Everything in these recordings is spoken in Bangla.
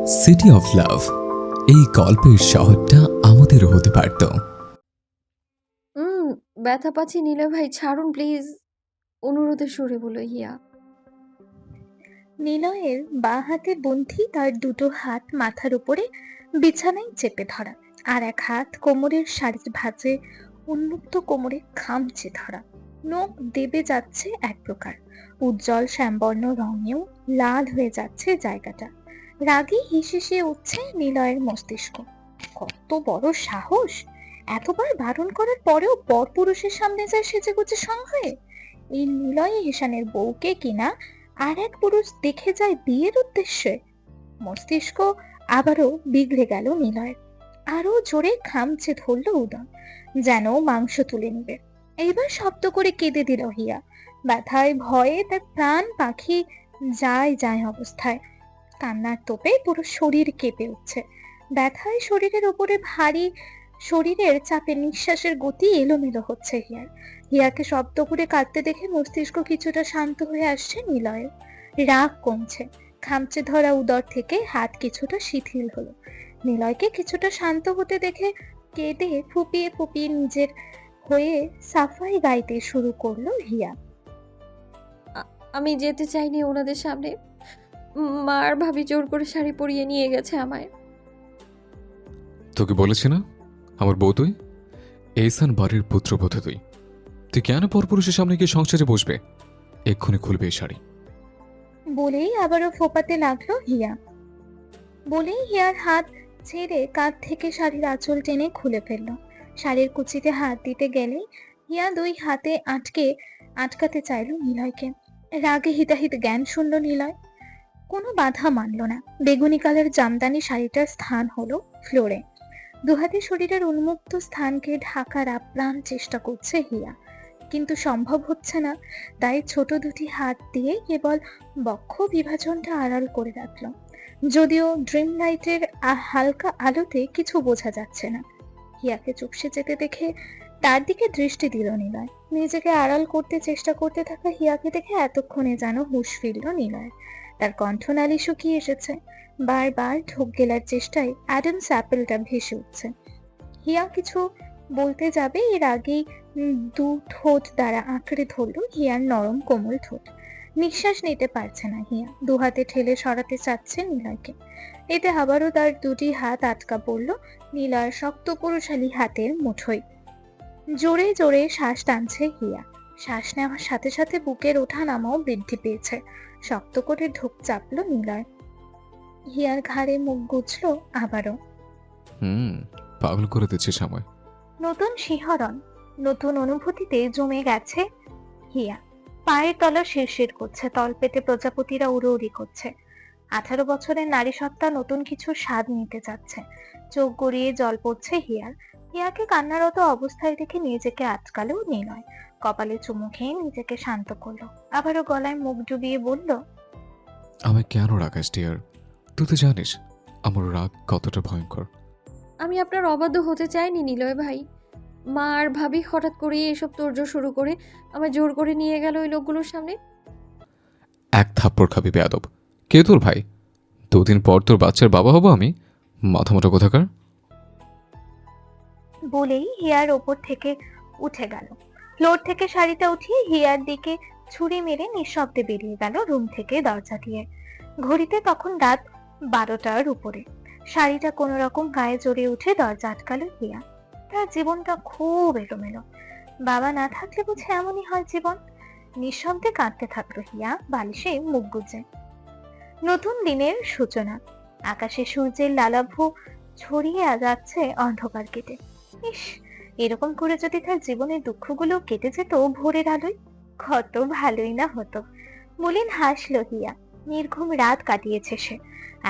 সিটি অফ লাভ, এই গল্পের শহরটা আমাদেরও হতে পারত। হুম। ব্যথা পাচ্ছি নীলয় ভাই, ছাড়ুন প্লিজ, অনুরোধের সুরে বলল হিয়া। নিলয়ের বাঁ হাতে বন্ধি, তার দুটো হাত মাথার উপরে বিছানায় চেপে ধরা, আর এক হাত কোমরের শাড়ির ভাঁজে উন্মুক্ত কোমরে খামচে ধরা। নখ দেবে যাচ্ছে এক প্রকার, উজ্জ্বল শ্যামবর্ণ রঙেও লাল হয়ে যাচ্ছে জায়গাটা। রাগে হিসেসে উঠছে নিলয়ের মস্তিষ্ক। কত বড় সাহস! এতবার বারণ করার পরেও পরপুরুষের সামনে যায় সেজেগুজে সং হয়ে। এই নিলয় ঈশানের বউকে কিনা আর এক পুরুষ দেখে যায় বিয়ের উদ্দেশ্যে। মস্তিষ্ক আবারও বিগড়ে গেল নিলয়ের। আরো জোরে খামচে ধরল উদম, যেন মাংস তুলে নিবে। এইবার শব্দ করে কেঁদে দিল হিয়া। ব্যথায় ভয়ে তার প্রাণ পাখি যায় যায় অবস্থায়। কান্নার তোপে পুরো শরীর কেঁপে উঠছে। ব্যথায় শরীরের উপরে ভারী, শরীরের চাপে নিঃশ্বাসের গতি এলোমেলো হচ্ছে হিয়ার। হিয়াকে শব্দ করে কাঁদতে দেখে মস্তিষ্ক কিছুটা শান্ত হয়ে আসছে নিলয়ের। রাগ কমছে, খামচে ধরা উদর থেকে হাত কিছুটা শিথিল হলো। নিলয়কে কিছুটা শান্ত হতে দেখে কেঁদে ফুপিয়ে ফুপিয়ে নিজের হয়ে সাফাই গাইতে শুরু করলো হিয়া। আমি যেতে চাইনি ওনাদের সামনে। মা আর ভাবি জোর করে শাড়ি পরিয়ে নিয়ে গেছে আমায়। তোকে বলেছি না আমার বউ তুই, এইসান বাড়ির পুত্রবধূ তুই। তুই কেন পরপুরুষের সামনে গিয়ে সংসারে বসবে? এক্ষুনি খুলবে এই শাড়ি। বলেই আবারও ফোপাতে লাগলো হিয়া। বলেই হিয়ার হাত ছেড়ে কাঁধ থেকে শাড়ির আঁচল টেনে খুলে ফেললো। শাড়ির কুচিতে হাত দিতে গেলেই হিয়া দুই হাতে আটকাতে চাইলো নিলয়কে। রাগে হিতাহিত জ্ঞান শুনল নিলয়, কোনো বাধা মানল না। বেগুনি কালার জামদানি শাড়িটার স্থান হলো ফ্লোরে। দুহাতে শরীরের উন্মুক্ত স্থানকে ঢাকার আপ্রাণ চেষ্টা করছে হিয়া, কিন্তু সম্ভব হচ্ছে না। তাই ছোট দুটি হাত দিয়ে কেবল বক্ষ বিভাজনটা আড়াল করে রাখলো। যদিও ড্রিম লাইটের হালকা আলোতে কিছু বোঝা যাচ্ছে না। হিয়াকে চুপসে যেতে দেখে তার দিকে দৃষ্টি দিল নিলয়। নিজেকে আড়াল করতে চেষ্টা করতে থাকা হিয়াকে দেখে এতক্ষণে যেন হুঁশ ফিরল নিলয়। তার কণ্ঠনালী শুকিয়ে এসেছে। বারবার ঢোক গেলার চেষ্টায় অ্যাডামস অ্যাপেলটা ভেসে উঠছে। হিয়া কিছু বলতে যাবে এর আগেই দু ঠোঁট দ্বারা আঁকড়ে ধরল হিয়ার নরম কোমল ঠোঁট। নিঃশ্বাস নিতে পারছে না হিয়া, দু হাতে ঠেলে সরাতে চাচ্ছে নিলয়কে। এতে আবারও তার দুটি হাত আটকা পড়ল নীলার শক্ত পুরুষালী হাতের মুঠোয়। জোরে জোরে শ্বাস টানছে হিয়া। শ্বাস নেওয়ার সাথে সাথে বুকের ওঠা নামাও বৃদ্ধি পেয়েছে। শক্ত করে ঢোক চাপলো নীলার। হিয়ার ঘাড়ে মুখ গুজলো আবারও। পাগল করে দিচ্ছে সময়। নতুন শিহরণ, নতুন অনুভূতিতে জমে গেছে হিয়া। পায়ের তলা শিরশির করছে, তল পেতে প্রজাপতিরা উড়ি করছে। 18 বছরের নারী সত্তা নতুন কিছু স্বাদ নিতে যাচ্ছে। চোখ গড়িয়ে জল পড়ছে হিয়ার। হিয়াকে কান্নারত অবস্থায় দেখে নিজেকে আটকালো নিলয়। কপালে চুমু খেয়ে নিজেকে শান্ত করলো। আবারও গলায় মুখ ডুবিয়ে বলল, আমায় কেন রাগাস ডিয়ার? তুই তো জানিস আমার রাগ কতটা ভয়ঙ্কর। আমি আপনার অবাধ্য হতে চাইনি নীলয় ভাই। মা আর ভাবি হঠাৎ করে এসব তোড়জোড় শুরু করে আমায় জোর করে নিয়ে গেল ওই লোকগুলোর সামনে। এক থাপ্পড় খাবি বেয়াদব। কে তোর ভাই? 2 দিন পর তোর বাচ্চার বাবা হব আমি, মাথা মোটা কোথাকার। বলেই হিয়ার ওপর থেকে উঠে গেল। ফ্লোর থেকে শাড়িটা উঠিয়ে হিয়ার দিকে ছুরি মেরে নিঃশব্দে বেরিয়ে গেল রুম থেকে দরজা দিয়ে। ঘড়িতে তখন রাত 12টার উপরে। শাড়িটা কোনো রকম গায়ে জড়িয়ে উঠে দরজা আটকালো হিয়া। তার জীবনটা খুব এলোমেলো। বাবা না থাকলে বুঝে এমনই হয় জীবন। নিঃশব্দে কাঁদতে থাকলো হিয়া, বালিশে মুখ গুজে। নতুন দিনের সূচনা। আকাশে সূর্যের লালাভু ছড়িয়ে যাচ্ছে অন্ধকার কেটে। ইস, এরকম করে যদি তার জীবনের দুঃখগুলো কেটে যেত ভোরের আলোয়, কত ভালোই না হতো। মলিন হাসলো হিয়া। নির্ঘুম রাত কাটিয়েছে সে।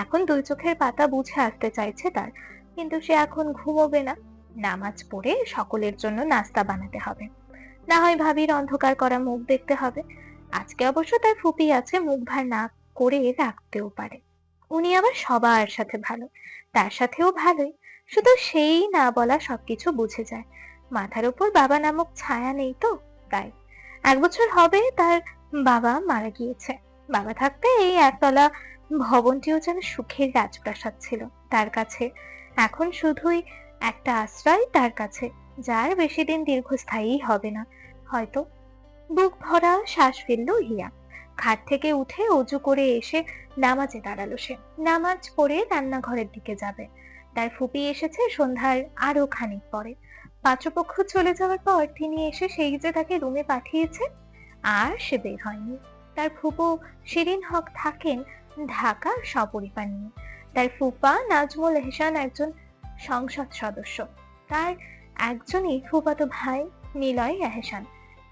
এখন দুই চোখের পাতা বুঝে আসতে চাইছে তার, কিন্তু সে এখন ঘুমোবে না। নামাজ পড়ে সকলের জন্য নাস্তা বানাতে হবে, না হয় ভাবির অন্ধকার করা মুখ দেখতে হবে। আজকে অবশ্য তার ফুপি আছে, মুখ ভার না করে রাখতেও পারে। উনি আবার সবার সাথে ভালো, তার সাথেও ভালোই। শুধু সেই না বলা সবকিছু বুঝে যায়। মাথার উপর বাবা নামক ছায়া নেই তো, তাই। 1 বছর হবে তার বাবা মারা গিয়েছে। বাবা থাকতে এই একতলা ভবনটিও যেন সুখের রাজপ্রাসাদ ছিল তার কাছে। এখন শুধুই একটা আশ্রয় তার কাছে, যার বেশি দিন দীর্ঘস্থায়ী হবে না হয়তো। বুক ভরা শ্বাস ফেলল হিয়া। খাট থেকে উঠে অজু করে এসে নামাজে দাঁড়ালো সে। নামাজ পড়ে রান্নাঘরের দিকে যাবে। তার ফুপি এসেছে সন্ধ্যার আরো খানিক পরে। পাত্রপক্ষ চলে যাওয়ার পর তিনি এসে সেই যে তাকে রুমে পাঠিয়েছে, আর সে বের হয়নি। তার ফুপু শিরিন হক থাকেন ঢাকা সপরিবার নিয়ে। তার ফুপা নাজমুল এহসান একজন সংসদ সদস্য। তার একজনই ফুফাতো ভাই নিলয় এহসান,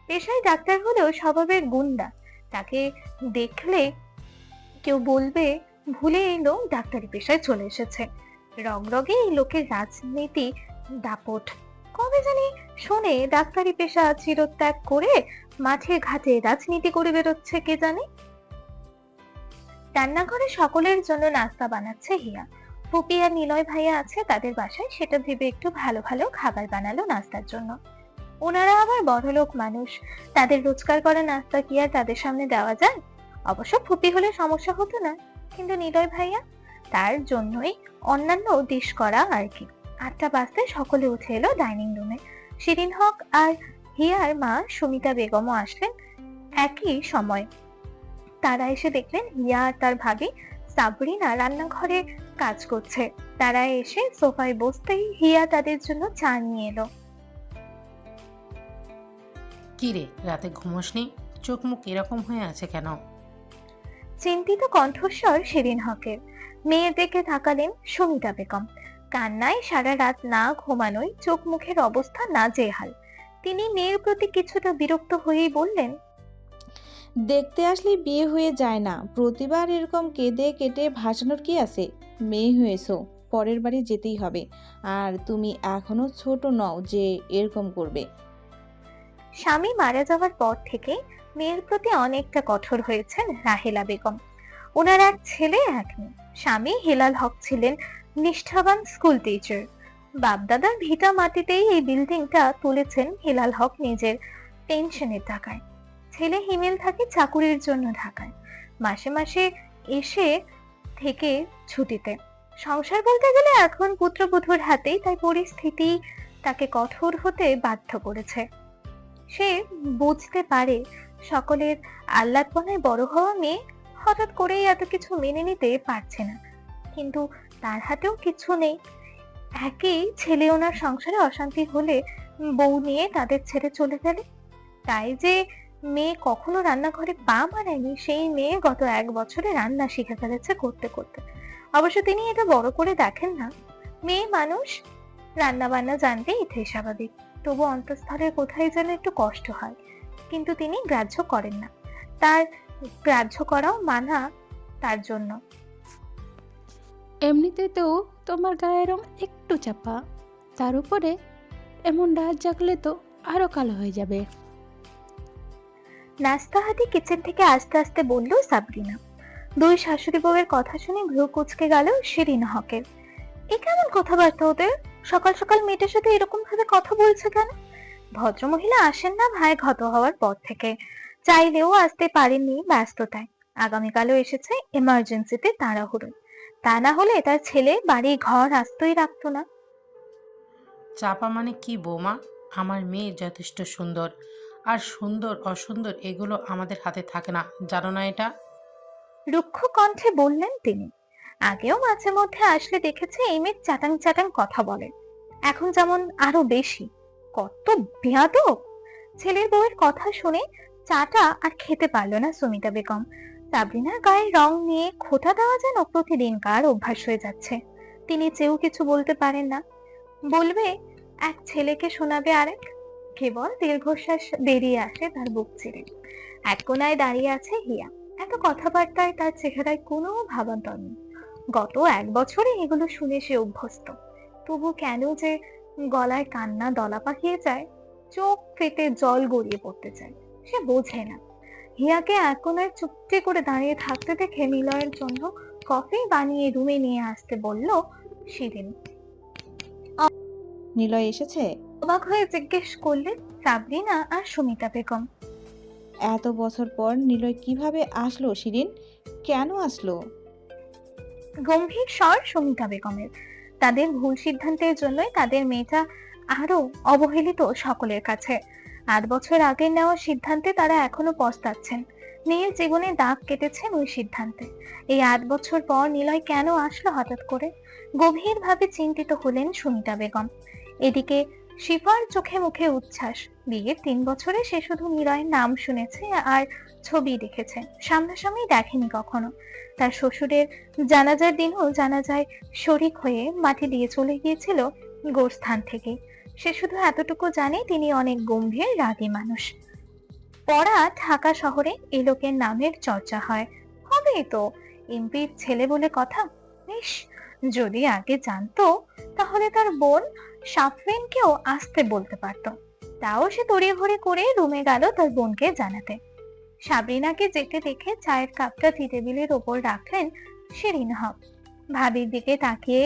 পেশায় ডাক্তার হলেও স্বভাবের গুন্ডা। তাকে দেখলে কেউ বলবে ভুলে এলো ডাক্তারি পেশায় চলে এসেছে। রগরগে এই লোকের রাজনীতি দাপট। কবে জানি শুনে ডাক্তারি পেশা চিরত্যাগ করে মাঠে ঘাটে রাজনীতি করে বেরোচ্ছে কে জানে। রান্নাঘরে সকলের জন্য নাস্তা বানাচ্ছে হিয়া। ফুপি আর নিলয় ভাইয়া আছে তাদের বাসায়, সেটা ভেবে একটু ভালো ভালো খাবার বানালো নাস্তার জন্য। ওনারা আবার বড়লোক মানুষ, তাদের রোজগার করা নাস্তা কি আর তাদের সামনে দেওয়া যায়? অবশ্য ফুপি হলে সমস্যা হতো না, কিন্তু নিলয় ভাইয়া, তার জন্যই অন্যান্য ডিশ করা আর কি। 8টা বাজতে সকলে উঠে এলো ডাইনিং রুমে। শিরিন হক আর হিয়ার মা সুমিতা বেগমও আসলেন একই সময়। তারা এসে দেখলেন হিয়া আর তার ভাবি সাবরিনা রান্নাঘরে কাজ করছে। তারা এসে সোফায় বসতেই হিয়া তাদের জন্য চা নিয়ে এলো। কি রে, রাতে ঘুমোসনি? চোখ মুখ এরকম হয়ে আছে কেন? চিন্তিত কণ্ঠস্বর শিরিন হকের। মেয়ের দিকে তাকালেন সুমিতা বেগম। কান্নায় সারা রাত না ঘুমানোয় চোখ মুখের অবস্থা নাজেহাল। তিনি মেয়ের প্রতি কিছুটা বিরক্ত হয়েই বললেন, দেখতে আসলে বিয়ে হয়ে যায় না, প্রতিবার এরকম কেঁদে কেটে ভাসানোর কি আছে? মেয়ে হয়েছো, পরের বাড়ি যেতেই হবে। আর তুমি এখনো ছোট নও যে এরকম করবে। স্বামী মারা যাওয়ার পর থেকে মেয়ের প্রতি অনেকটা কঠোর হয়েছেন রাহেলা বেগম। ওনার এক ছেলে এক মেয়ে। স্বামী হেলাল হক ছিলেন নিষ্ঠাবান স্কুল টিচার। বাপদাদার ভিটা মাটিতেই এই বিল্ডিংটা তুলেছেন হেলাল হক নিজের পেনশনের টাকায়। ছেলে হিমেল থাকে চাকুরির জন্য ঢাকায়, মাসে মাসে এসে থেকে ছুটিতে। সংসার বলতে গেলে এখন পুত্রবধূর হাতেই, তাই পরিস্থিতি তাকে কঠোর হতে বাধ্য করেছে। সে বুঝতে পারে সকলের আহ্লাদপনায় বড় হওয়া মেয়ে হঠাৎ করেই এত কিছু মেনে নিতে পারছে না, কিন্তু তার হাতেও কিছু নেই। একই ছেলে ওনার সংসারে অশান্তি হলে বউ নিয়ে তাদের ছেড়ে চলে গেলে, তাই যে মেয়ে কখনো রান্নাঘরে পা মারায়নি, সেই মেয়ে গত 1 বছরে রান্না শিখে ফেলেছে করতে করতে। অবশ্য তিনি এটা বড় করে দেখেন না, মেয়ে মানুষ, রান্না বান্না জানবে এটাই স্বাভাবিক। তবু অন্তঃস্থলে কোথায় যেন একটু কষ্ট হয়, কিন্তু তিনি গ্রাহ্য করেন না। তার গ্রাহ্য করাও মানা তার জন্য। এমনিতে তো তোমার গায়ের রং একটু চাপা, তার উপরে এমন রাত জাগলে তো আরো কালো হয়ে যাবে। নাস্তা হাতে কিচেন থেকে আস্তে আস্তে বলল সাবরিনা। দুই শাশুড়ি বউয়ের কথা শুনে ভ্রু কুঁচকে গেল শিরিন হকের। এ কেমন কথাবার্তা ওদের? সকাল সকাল মেয়েটার সাথে এরকম ভাবে কথা বলছে কেন? ভদ্রমহিলা আসেন না ভাই ক্ষত হওয়ার পর থেকে, চাইলেও আসতে পারেননি ব্যস্ততায়। আগামীকালও এসেছে এমার্জেন্সিতে তাড়াহুড়ো। তা না হলে তার ছেলে বাড়ি ঘর আস্তই রাখতো না। চাপা মানে কি বৌমা? আমার মেয়ে যথেষ্ট সুন্দর, আর সুন্দর অসুন্দর এগুলো আমাদের হাতে থাকে না, জানো না এটা? রুক্ষ কণ্ঠে বললেন তিনি। আগেও মাঝে মধ্যে আসলে দেখেছে এই মেয়ে চাটাং চাটাং কথা বলে, এখন যেমন আরো বেশি। কত বেয়াদব! ছেলের বউয়ের কথা শুনে চাটা আর খেতে পারলো না সুমিতা বেগম। সাবরিনার গায়ের রং নিয়ে খোঁটা দেওয়া যেন প্রতিদিনকার অভ্যাস হয়ে যাচ্ছে। তিনি চেয়েও কিছু বলতে পারেন না। বলবে এক, ছেলেকে শোনাবে আরেক। কেবল দীর্ঘশ্বাস বেরিয়ে আসে তার বুক চিরে। এক কোনায় দাঁড়িয়ে আছে হিয়া। এত কথাবার্তায় তার চেহারায় কোনো ভাবান্তর নেই। গত 1 বছরে এগুলো শুনে সে অভ্যস্ত। তবু কেন যে গলায় কান্না দলা পাকিয়ে যায়, চোখ ফেটে জল গড়িয়ে পড়তে চায়, সে বোঝে না। হিয়াকে এক কোনায় চুপটি করে দাঁড়িয়ে থাকতে দেখে নিলয়ের জন্য কফি বানিয়ে রুমে নিয়ে আসতে বলল শিরিন। নিলয় এসেছে? অবাক হয়ে জিজ্ঞেস করলেন সাবরিনা আর সুমিতা বেগম। এত বছর পর নিলয় কিভাবে আসলো শিরিন? কেন আসলো? গম্ভীর স্বর সুমিতা বেগমের। তাদের ভুল সিদ্ধান্তের জন্যই তাদের মেয়েটা আরো অবহেলিত সকলের কাছে। 8 বছর আগে নেওয়া সিদ্ধান্তে তারা এখনো পস্তাচ্ছেন। মেয়ের জীবনে দাগ কেটেছেন ওই সিদ্ধান্তে। এই 8 বছর পর নিলয় কেন আসলো হঠাৎ করে? গভীরভাবে চিন্তিত হলেন সুমিতা বেগম। এদিকে শিফার চোখে মুখে উচ্ছ্বাস। বিয়ের 3 বছরে সে শুধু নিলয়ের নাম শুনেছে আর ছবি দেখেছে, সামনাসামনি দেখেনি কখনো। তার শ্বশুরের জানাজার দিনও জানাজায় শরিক হয়ে মাটি দিয়ে চলে গিয়েছিল গোরস্থান থেকে। সে শুধু এতটুকু জানে তিনি অনেক গম্ভীর রাগী মানুষ। পড়া ঢাকা শহরে এ লোকের নামের চর্চা হয়। হবেই তো, এমপির ছেলে বলে কথা। ইস, যদি আগে জানতো তাহলে তার বোন সাফরিনকেও আসতে বলতে পারতো। তাও সে তড়িঘড়ি করে রুমে গেল তার বোনকে জানাতে। সাবরিনাকে যেতে দেখে চায়ের কাপটা টি টেবিলের ওপর রাখলেন শিরিন হক। ভাবির দিকে তাকিয়ে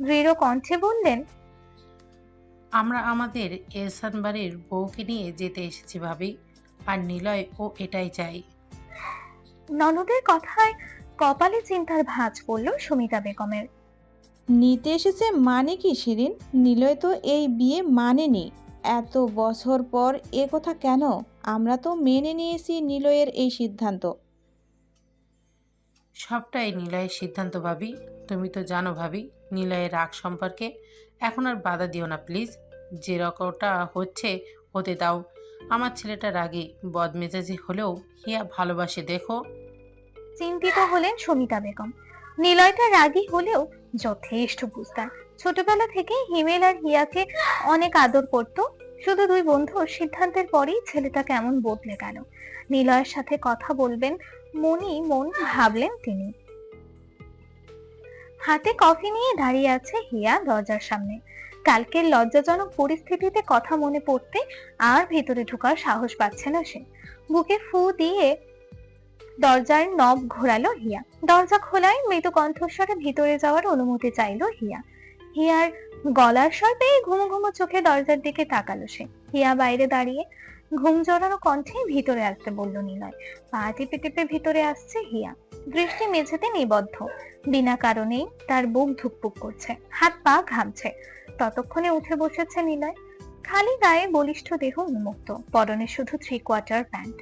দৃঢ় কণ্ঠে বললেন, আমরা আমাদের এহসান বাড়ির বউকে নিয়ে যেতে এসেছি ভাবি, আর নিলয় ও এটাই চাই। ননদের কথায় কপালে চিন্তার ভাঁজ পড়ল সুমিতা বেগমের। নিতে এসেছে মানে কি শিরিন? নিলয় তো এই বিয়ে মানেনি। এত বছর পর এ কথা কেন? আমরা তো মেনে নিয়েছি নিলয়ের এই সিদ্ধান্ত। সবটাই নিলয়ের সিদ্ধান্ত ভাবি। তুমি তো জানো ভাবি নিলয়ের রাগ সম্পর্কে। এখন আর বাধা দিও না প্লিজ। যে রকমটা হচ্ছে হতে দাও। আমার ছেলেটা রাগী বদমেজাজি হলেও হিয়া ভালোবাসে দেখো। চিন্তিত হলেন সুমিতা বেগম। নিলয়টা রাগী হলেও যথেষ্ট বুঝতাম। ছোটবেলা থেকে হিমেল আর হিয়াকে অনেক আদর করত। শুধু দুই বন্ধুর সিদ্ধান্তের পরেই ছেলেটা কেমন বদলে গেল। নিলয়ের সাথে কথা বলবেন মন ভাবলেন তিনি। হাতে কফি নিয়ে দাঁড়িয়ে আছে হিয়া দরজার সামনে। কালকের লজ্জাজনক পরিস্থিতিতে কথা মনে পড়তে আর ভেতরে ঢোকার সাহস পাচ্ছে না সে। বুকে ফু দিয়ে দরজার নব ঘোরালো হিয়া। দরজা খোলায় মৃত কণ্ঠস্বরে ভিতরে যাওয়ার অনুমতি চাইলো হিয়া। হিয়ার গলার স্বর পেয়ে ঘুমো ঘুমো চোখে দরজার দিকে তাকালো সে। হিয়া বাইরে দাঁড়িয়ে ঘুম জড়ানো কণ্ঠে ভিতরে আসতে বলল নিলয়। পা টিপে টিপে ভিতরে আসছে হিয়া। দৃষ্টি মেঝেতে নিবদ্ধ। বিনা কারণেই তার বুক ধুকপুক করছে, হাত পা ঘামছে। ততক্ষণে উঠে বসেছে নিলয়। খালি গায়ে বলিষ্ঠ দেহ উন্মুক্ত, পরনে শুধু 3/4 প্যান্ট।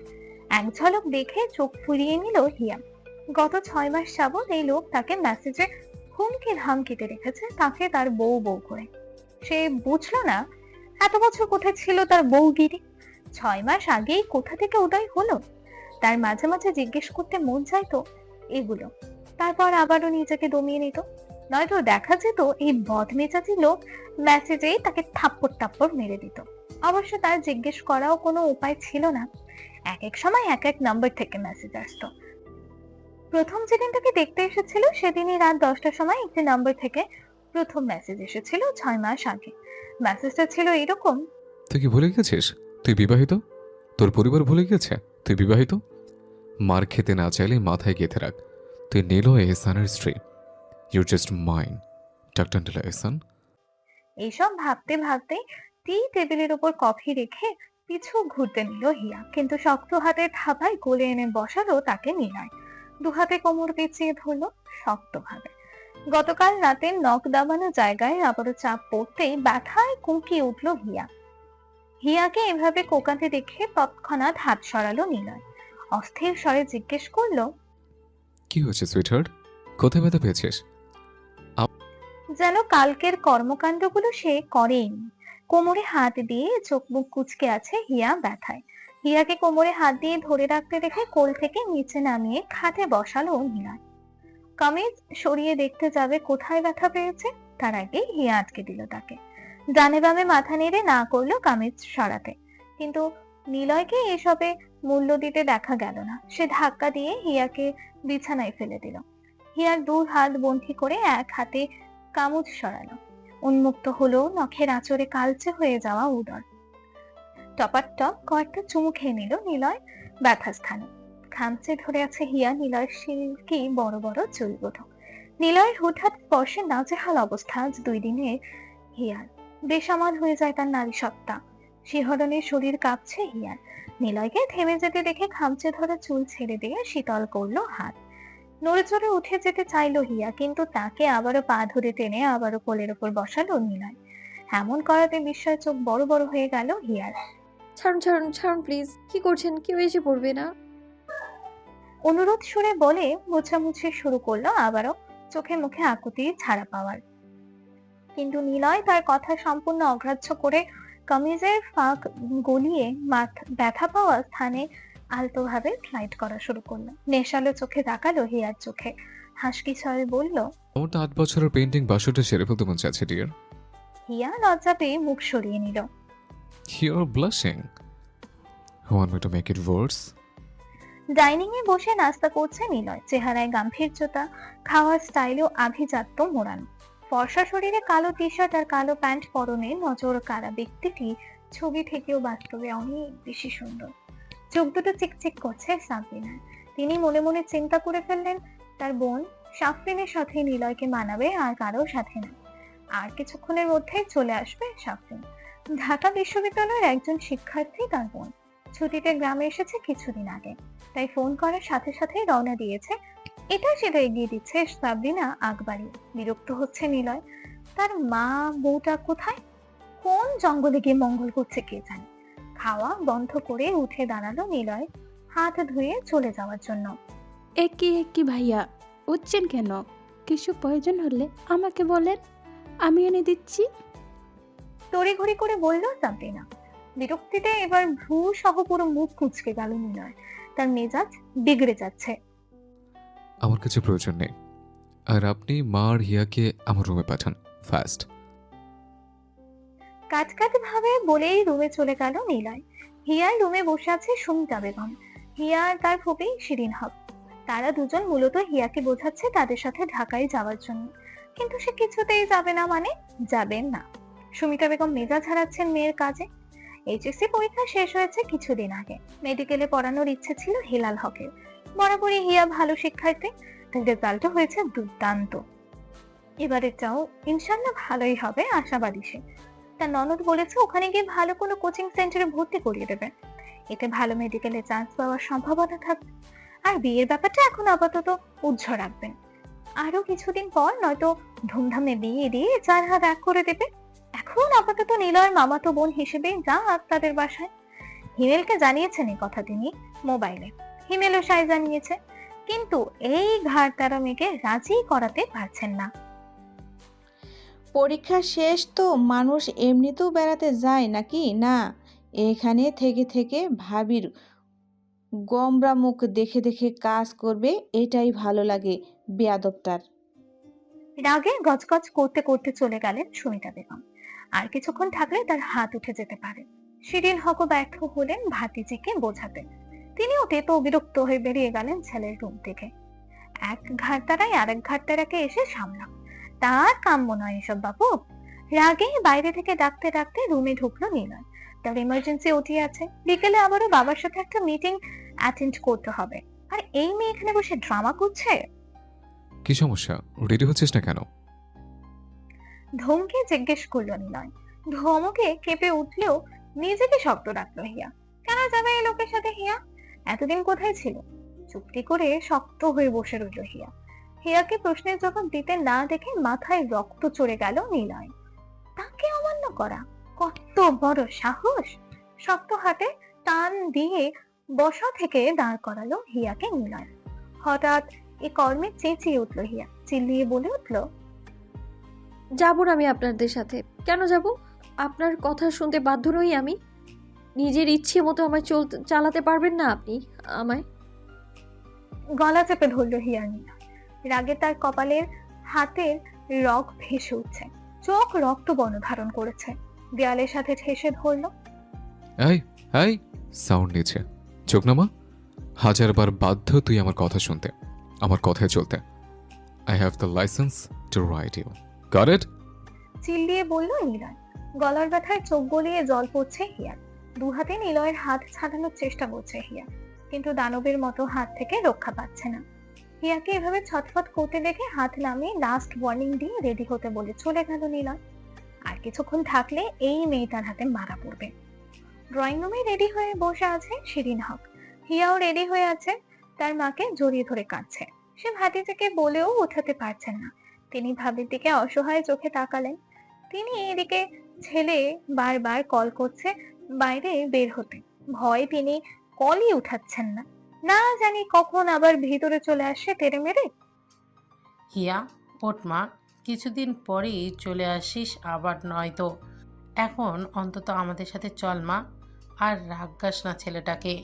এক ঝলক দেখে চোখ ফুরিয়ে নিল হিয়া। গত 6 মাস যাবৎ এই লোক তাকে মেসেজে হুমকি ধামকিতে রেখেছে, তাকে তার বউ বউ করে। সে বুঝলো না এত বছর কোথায় ছিল তার বউগিরি। 6 মাস আগেই কোথা থেকে উদয় হলো। তার মাঝে মাঝে জিজ্ঞেস করতে মন চাইতো এগুলো, তারপর আবারও নিজেকে দমিয়ে নিত। নয়তো দেখা যেত এই বদমেজাজি লোক মেসেজেই তাকে থাপ্পড় টাপ্পড় মেরে দিত। অবশ্য তার জিজ্ঞেস করাও কোনো উপায় ছিল না। এক এক সময় এক এক নাম্বার থেকে মেসেজ আসতো। প্রথম যেদিন তাকে দেখতে এসেছিল সেদিনই রাত 10টার সময় একটি নাম্বার থেকে প্রথম মেসেজ এসেছিল 6 মাস আগে। মেসেজটা ছিল এরকম, তুই কি ভুলে গেছিস? তুই বিবাহিত? তোর পরিবার ভুলে গেছে তুই বিবাহিত? মার খেতে না চাইলে মাথায় গেঁথে রাখ, তুই নিলয় এহসানের স্ত্রী। You're just mine, doctor Niloy Ehsan. এইসব ভাবতে ভাবতে টি টেবিলের উপর কফি রেখে পিছু ঘুরতে নিল হিয়া। কিন্তু শক্ত হাতের থাবায় কোলে এনে বসালো তাকে নিলয়। দুহাতে কোমর পেঁচিয়ে ধরলো শক্তভাবে। গতকাল রাতে নখ দাবানো জায়গায় আবারও চাপ পড়তেই ব্যথায় কুঁকিয়ে উঠল হিয়া। হিয়াকে এভাবে কোকাতে দেখে তৎক্ষণাৎ হাত সরালো নিলয়। অস্থির স্বরে জিজ্ঞেস করলো, কি হয়েছে সুইটহার্ট? কোথায় ব্যথা পেয়েছিস? যেন কালকের কর্মকাণ্ডগুলো সে করেনি। কোমরে হাত দিয়ে চোখ মুখ কুঁচকে আছে হিয়া ব্যথায়। হিয়াকে কোমরে হাত দিয়ে ধরে রাখতে দেখে কোল থেকে নিচে নামিয়ে খাটে বসালো নিলয়। কামিজ সরিয়ে দেখতে যাবে কোথায় ব্যথা পেয়েছে, তার আগে হিয়া আটকে দিল তাকে। ডানে বামে মাথা নেড়ে না করলো কামিজ সরাতে। কিন্তু নিলয়কে এসবে মূল্য দিতে দেখা গেল না। সে ধাক্কা দিয়ে হিয়াকে বিছানায় ফেলে দিল। হিয়ার 2 হাত বন্ধি করে এক হাতে কামুজ সরালো। উন্মুক্ত হলো নখের আঁচড়ে কালচে হয়ে যাওয়া উদর। টপার টপ কয়েকটা চুমু খেয়ে নিল নিলয় ব্যথা স্থানে। খামচে ধরে আছে হিয়া নিলয়ের সিল্কি বড় বড় চুলগুলো। নিলয়ের হুটহাট স্পর্শে নাজেহাল অবস্থা আজ 2 দিনে হিয়ার। বেসামাল হয়ে যায় তার নারী সত্তা। শিহরণে শরীর কাঁপছে হিয়ার। নিলয়কে থেমে যেতে দেখে খামচে ধরা চুল ছেড়ে দিয়ে শীতল করলো হাত। নড়ে চড়ে উঠে যেতে চাইলো হিয়া, কিন্তু তাকে আবারও পা ধরে টেনে আবারও কোলের ওপর বসালো নিলয়। এমন করাতে বিস্ময়ে চোখ বড় বড় হয়ে গেল হিয়ার। ছাড়ুন ছাড়ুন ছাড়ুন প্লিজ, কি করছেন? কেউ এসে পড়বে না? অনুরোধ সুরে বলে মোছামুছি শুরু করলো আবারও, চোখে মুখে আকুতি ছাড়া পাওয়ার। কিন্তু নিলয় তার কথা সম্পূর্ণ অগ্রাহ্য করে কামিজের ফাঁক গলিয়ে ব্যথা পাওয়া স্থানে আলতোভাবে স্লাইড করা শুরু করলো। নেশালো চোখে তাকালো হিয়ার চোখে, হাসকি ছয়ে বলল। আমার তো 8 বছরের পেন্টিং বাসুটা সেরে ফেলতে মন চাচ্ছে ডিয়ার। হিয়া লজ্জা পেয়ে মুখ সরিয়ে নিল। You're blushing. Want me to make it worse? Dining এ বসে নাস্তা করছে নিলয়, চেহারায় গাম্ভীর্যতা, খাওয়ার স্টাইলেও আভিজাত্য মোড়ানো। ফর্সা শরীরে কালো টি শার্ট আর কালো প্যান্ট পরনে নজর কাড়া ব্যক্তিটি ছবি থেকেও বাস্তবে অনেক বেশি সুন্দর। চোখ দুটো চিকচিক করছে সাবরিনার। তিনি মনে মনে চিন্তা করে ফেললেন তার বোন সাফরিনের সাথে নিলয়কে মানাবে, আর কারোর সাথে না। আর কিছুক্ষণের মধ্যেই চলে আসবে সাফরিন। ঢাকা বিশ্ববিদ্যালয়ের একজন শিক্ষার্থী তার বোন। ছুটিতে গ্রামে এসেছে কিছুদিন আগে, তাই ফোন করার সাথে সাথে রওনা দিয়েছে। এটা সেটা এগিয়ে দিচ্ছে সাবরিনা আগবাড়ি। বিরক্ত হচ্ছে নিলয়। তার মা বউটা কোথায়, কোন জঙ্গলে গিয়ে মঙ্গল করছে কে জানে। খাওয়া বন্ধ করে উঠে দাঁড়ালো নিলয়, হাত ধুয়ে চলে যাওয়ার জন্য। একই ভাইয়া, উঠছেন কেন? কিছু প্রয়োজন হলে আমাকে বলেন, আমি এনে দিচ্ছি। তড়িঘড়ি করে বলল সাবরিনা। বিরক্তিতে এবার ভ্রু সহ পুরো মুখ কুঁচকে গেল নিলয়। তার মেজাজ বিগড়ে যাচ্ছে। আমার কিছু প্রয়োজন নেই, আর আপনি মা আর হিয়াকে আমার রুমে পাঠান ফাস্ট। কাটকাট ভাবে বলেই রুমে চলে গেল নিলয়। হিয়ার রুমে বসে আছে সুমিতা বেগম, হিয়া আর তার ফুপি শিরিন হক। তারা দুজন মূলত হিয়াকে বোঝাচ্ছে তাদের সাথে ঢাকায় যাওয়ার জন্য, কিন্তু সে কিছুতেই যাবে না, মানে যাবেন না। সুমিতা বেগম মেজাজ হারাচ্ছেন মেয়ের কাজে। এইচএসসি পরীক্ষা শেষ হয়েছে কিছুদিন আগে। মেডিকেলে পড়ানোর ইচ্ছে ছিল হেলাল হকের। বরাবরই হিয়া ভালো শিক্ষার্থী, তার রেজাল্টও হয়েছে দুর্দান্ত। এবারেরটাও ইনশাল্লাহ ভালোই হবে, আশাবাদী সে। তার ননদ বলেছে ওখানে গিয়ে ভালো কোনো কোচিং সেন্টারে ভর্তি করিয়ে দেবে, এতে ভালো মেডিকেলে চান্স পাওয়ার সম্ভাবনা থাকবে। আর বিয়ের ব্যাপারটা এখন আপাতত উজ্জ্বল রাখবেন। আরো কিছুদিন পর নয়তো ধুমধামে বিয়ে দিয়ে 4 হাত এক করে দেবে। এখন আপাতত নিলয়ের মামাতো বোন হিসেবে যা তাদের বাসায়। হিমেলকে জানিয়েছেন এই কথা তিনি মোবাইলে। হিমেলও সাই জানিয়েছে, কিন্তু এই ঘাড় তারা মেয়েকে রাজি করাতে পারছেন না। পরীক্ষা শেষ তো মানুষ এমনিতেও বেড়াতে যায় নাকি? না, এখানে থেকে থেকে ভাবির গমরা মুখ দেখে দেখে কাজ করবে, এটাই ভালো লাগে বেয়াদবটার। রাগে গজগজ করতে করতে চলে গেলেন সুমিতা বেগম। আর কিছুক্ষণ থাকলে তার হাত উঠে যেতে পারে। শিরিন হকও ব্যর্থ হলেন ভাতিজিকে বোঝাতে। তিনিও তেতো বিরক্ত হয়ে বেরিয়ে গেলেন ছেলের রুম থেকে। এক ঘাটতারাই আরেক ঘাটতারাকে এসে সামলাম, তার কাম্য নয় এসব বাবু। রাগে বাইরে থেকে ডাকতে ডাকতে রুমে ঢুকলো নিলয়। তার ইমার্জেন্সি ওটি আছে, বিকেলে আবারও বাবার সাথে একটা মিটিং অ্যাটেন্ড করতে হবে। আর এই মেয়ে এখানে বসে ড্রামা করছে। কি সমস্যা, রেডি হচ্ছিস না কেন? ধমকে জিজ্ঞেস করলো নিলয়। ধমকে কেঁপে উঠলেও নিজেকে শক্ত রাখলো হিয়া। কেন যাবে এই লোকের সাথে হিয়া? এতদিন কোথায় ছিল? চুপটি করে শক্ত হয়ে বসে রইল হিয়া। হিয়াকে প্রশ্নের জবাব দিতে না দেখে মাথায় রক্ত চড়ে গেল নিলয়। তাকে অমান্য করা কত বড় সাহস! শক্ত হাতে টান দিয়ে বসা থেকে দাঁড় করালো হিয়াকে নিলয়। হঠাৎ এ কর্মে চেঁচিয়ে উঠলো হিয়া, চিল্লিয়ে বলে উঠলো, যাবো না আমি আপনাদের সাথে। কেন যাব? আপনার কথা শুনতে বাধ্য নই আমি? নিজের ইচ্ছে মতো আমায় চালাতে পারবেন না আপনি আমায়? গলা চেপে ধরলো হিয়ার নিলয়। রাগে তার কপালের হাতের রগ ভেসে উঠছে, চোখ রক্ত বর্ণ ধারণ করেছে। দেয়ালের সাথে ঠেসে ধরলো। এই এই সাউন্ড নিচে, চোখ নামা। 1000বার বাধ্য তুই আমার কথা শুনতে, আমার কথায় চলতে। I have the licence to write you, got it? চিল্লিয়ে বলল নিলয়। গলার ব্যথায় চোখ গলিয়ে জল পড়ছে হিয়ার। দু হাতে নিলয়ের হাত ছাড়ানোর চেষ্টা করছে হিয়া, কিন্তু দানবের মতো হাত থেকে রক্ষা পাচ্ছে না। হিয়াকে এভাবে ছটফট করতে দেখে হাত নামিয়ে লাস্ট ওয়ার্নিং দিয়ে রেডি হতে বলে চলে গেল নিলয়। আর কিছুক্ষণ থাকলে এই মেয়েটার হাতে মারা পড়বে। ড্রয়িং রুমে রেডি হয়ে বসে আছে শিরিন হক। হিয়াও রেডি হয়ে আছে, তার মাকে জড়িয়ে ধরে কাঁদছে। সে ভাতিজাকে বলেও ওঠাতে পারছেন না। তিনি ভাবির দিকে অসহায় চোখে তাকালেন। তিনি এদিকে ছেলে বারবার কল করছে বাইরে বের হতে, ভয়ে তিনি কলই উঠাচ্ছেন না। না জানি কখন আবার ভিতরে চলে আসে তেড়ে মেরে। হিয়া, ওঠ মা, কিছুদিন পরেই চলে আসিস আবার, নয়তো এখন অন্তত আমাদের সাথে চল মা, আর রাগাস না ছেলেটাকে।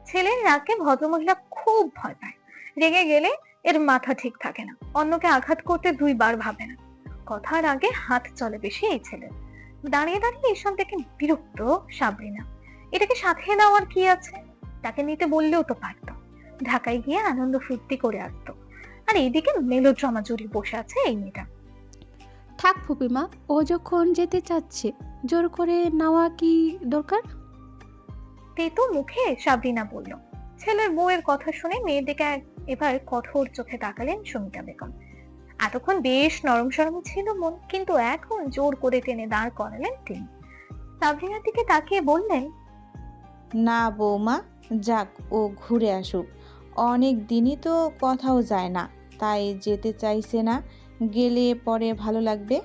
ছেলের রাগকে ভদ্রমহিলা খুব ভয় পায়। রেগে গেলে এর মাথা ঠিক থাকে না, অন্যকে আঘাত করতে দুইবার ভাবে না। কথার আগে হাত চলে বেশি এই ছেলের। দাঁড়িয়ে দাঁড়িয়ে এসব দেখে বিরক্ত সাবরিনা। এটাকে সাথে নেওয়ার কি আছে? তাকে নিতে বললেও তো পারতো, ঢাকায় গিয়ে আনন্দ ফুর্তি করে আসতো। আর এইদিকে মেলোড্রামা জুড়ে বসে আছে এই মেয়েটা। থাক ফুপিমা, ও যখন যেতে চাচ্ছে জোর করে নেওয়া কি দরকার? তেতো মুখে সাবরিনা বলল। ছেলের বউয়ের কথা শুনে মেয়ের দিকে এবার কঠোর চোখে তাকালেন সুমিতা বেগম। এতক্ষণ বেশ নরম সরম ছিল মন, কিন্তু এখন জোর করে টেনে দাঁড় করালেন তিনি। সাবরিনার দিকে তাকিয়ে বললেন, না বৌমা, যাক ও ঘুরে আসুক। অনেক দিনই তো কথাও যায় না, তাই যেতে চাইছে না, গেলে পরে ভালো লাগবে।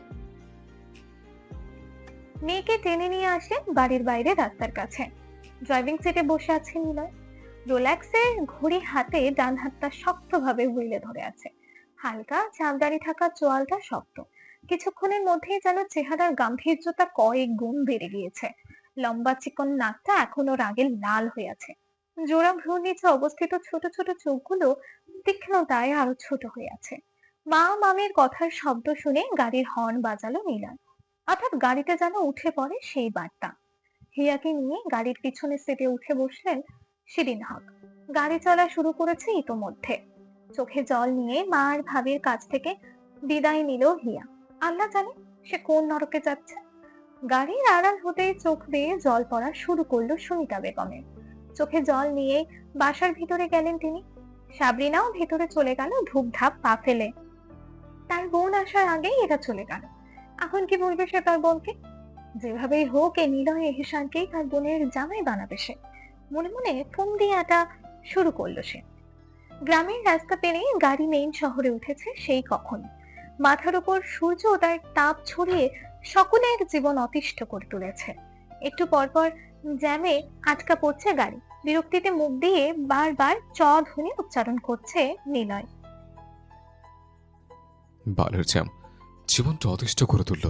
মেয়েকে টেনে নিয়ে আসে বাড়ির বাইরে রাস্তার কাছে। ড্রাইভিং সিটে বসে আছে নিলয়। রোল্যাক্সের ঘড়ি হাতে, ডান হাতটা শক্তভাবে হুইলে ধরে আছে। হালকা চাপদারি থাকা চোয়ালটা শক্ত। কিছুক্ষণের মধ্যেই যেন চেহারার গাম্ভীর্যতা কয়েক গুণ বেড়ে গিয়েছে। লম্বা চিকন নাকটা এখনো রাগে লাল হয়ে আছে। জোড়া ভ্রুর নিচে অবস্থিত ছোট ছোট চোখগুলো তীক্ষ্ণতায় আরো ছোট হয়ে আছে। মা মামির কথার শব্দ শুনে গাড়ির হর্ন বাজালো নিলয়। অর্থাৎ গাড়িতে যেন উঠে পড়ে সেই বার্তা। হিয়াকে নিয়ে গাড়ির পিছনের সিটে উঠে বসলেন শিরিন হক। গাড়ি চলা শুরু করেছে ইতোমধ্যে। চোখে জল নিয়ে মা আর ভাবির কাছ থেকে বিদায় নিল হিয়া। আল্লাহ জানে সে কোন নরকে যাচ্ছে। গাড়ির আড়াল হতেই চোখ বেয়ে জল পড়া শুরু করলো সুমিতা বেগমের। চোখে জল নিয়ে বাসার ভিতরে গেলেন তিনি। সাবরিনাও ভিতরে চলে গেল ধূপধাপ পা ফেলে। তার বোন আসার আগেই এরা চলে গেল। এখন কি বলবে সে তার বোনকে? যেভাবেই হোক এই নিলয় এহসানকেই তার বোনের জামাই বানাবে সে। মনে মনে ফোন দিয়ে আটা শুরু করলো সে। গ্রামের রাস্তা পেরিয়ে গাড়ি মেইন শহরে উঠেছে সেই কখন। মাথার উপর সূর্য তার তাপ ছড়িয়ে সকলের জীবন অতিষ্ঠ করে তুলেছে। একটু পরপর জ্যামে আটকা পড়ছে গাড়ি। বিরক্তিতে মুখ দিয়ে বারবার চ ধ্বনি উচ্চারণ করছে নিলয়। বালের জ্যাম, জীবনটা অতিষ্ঠ করে তুলল।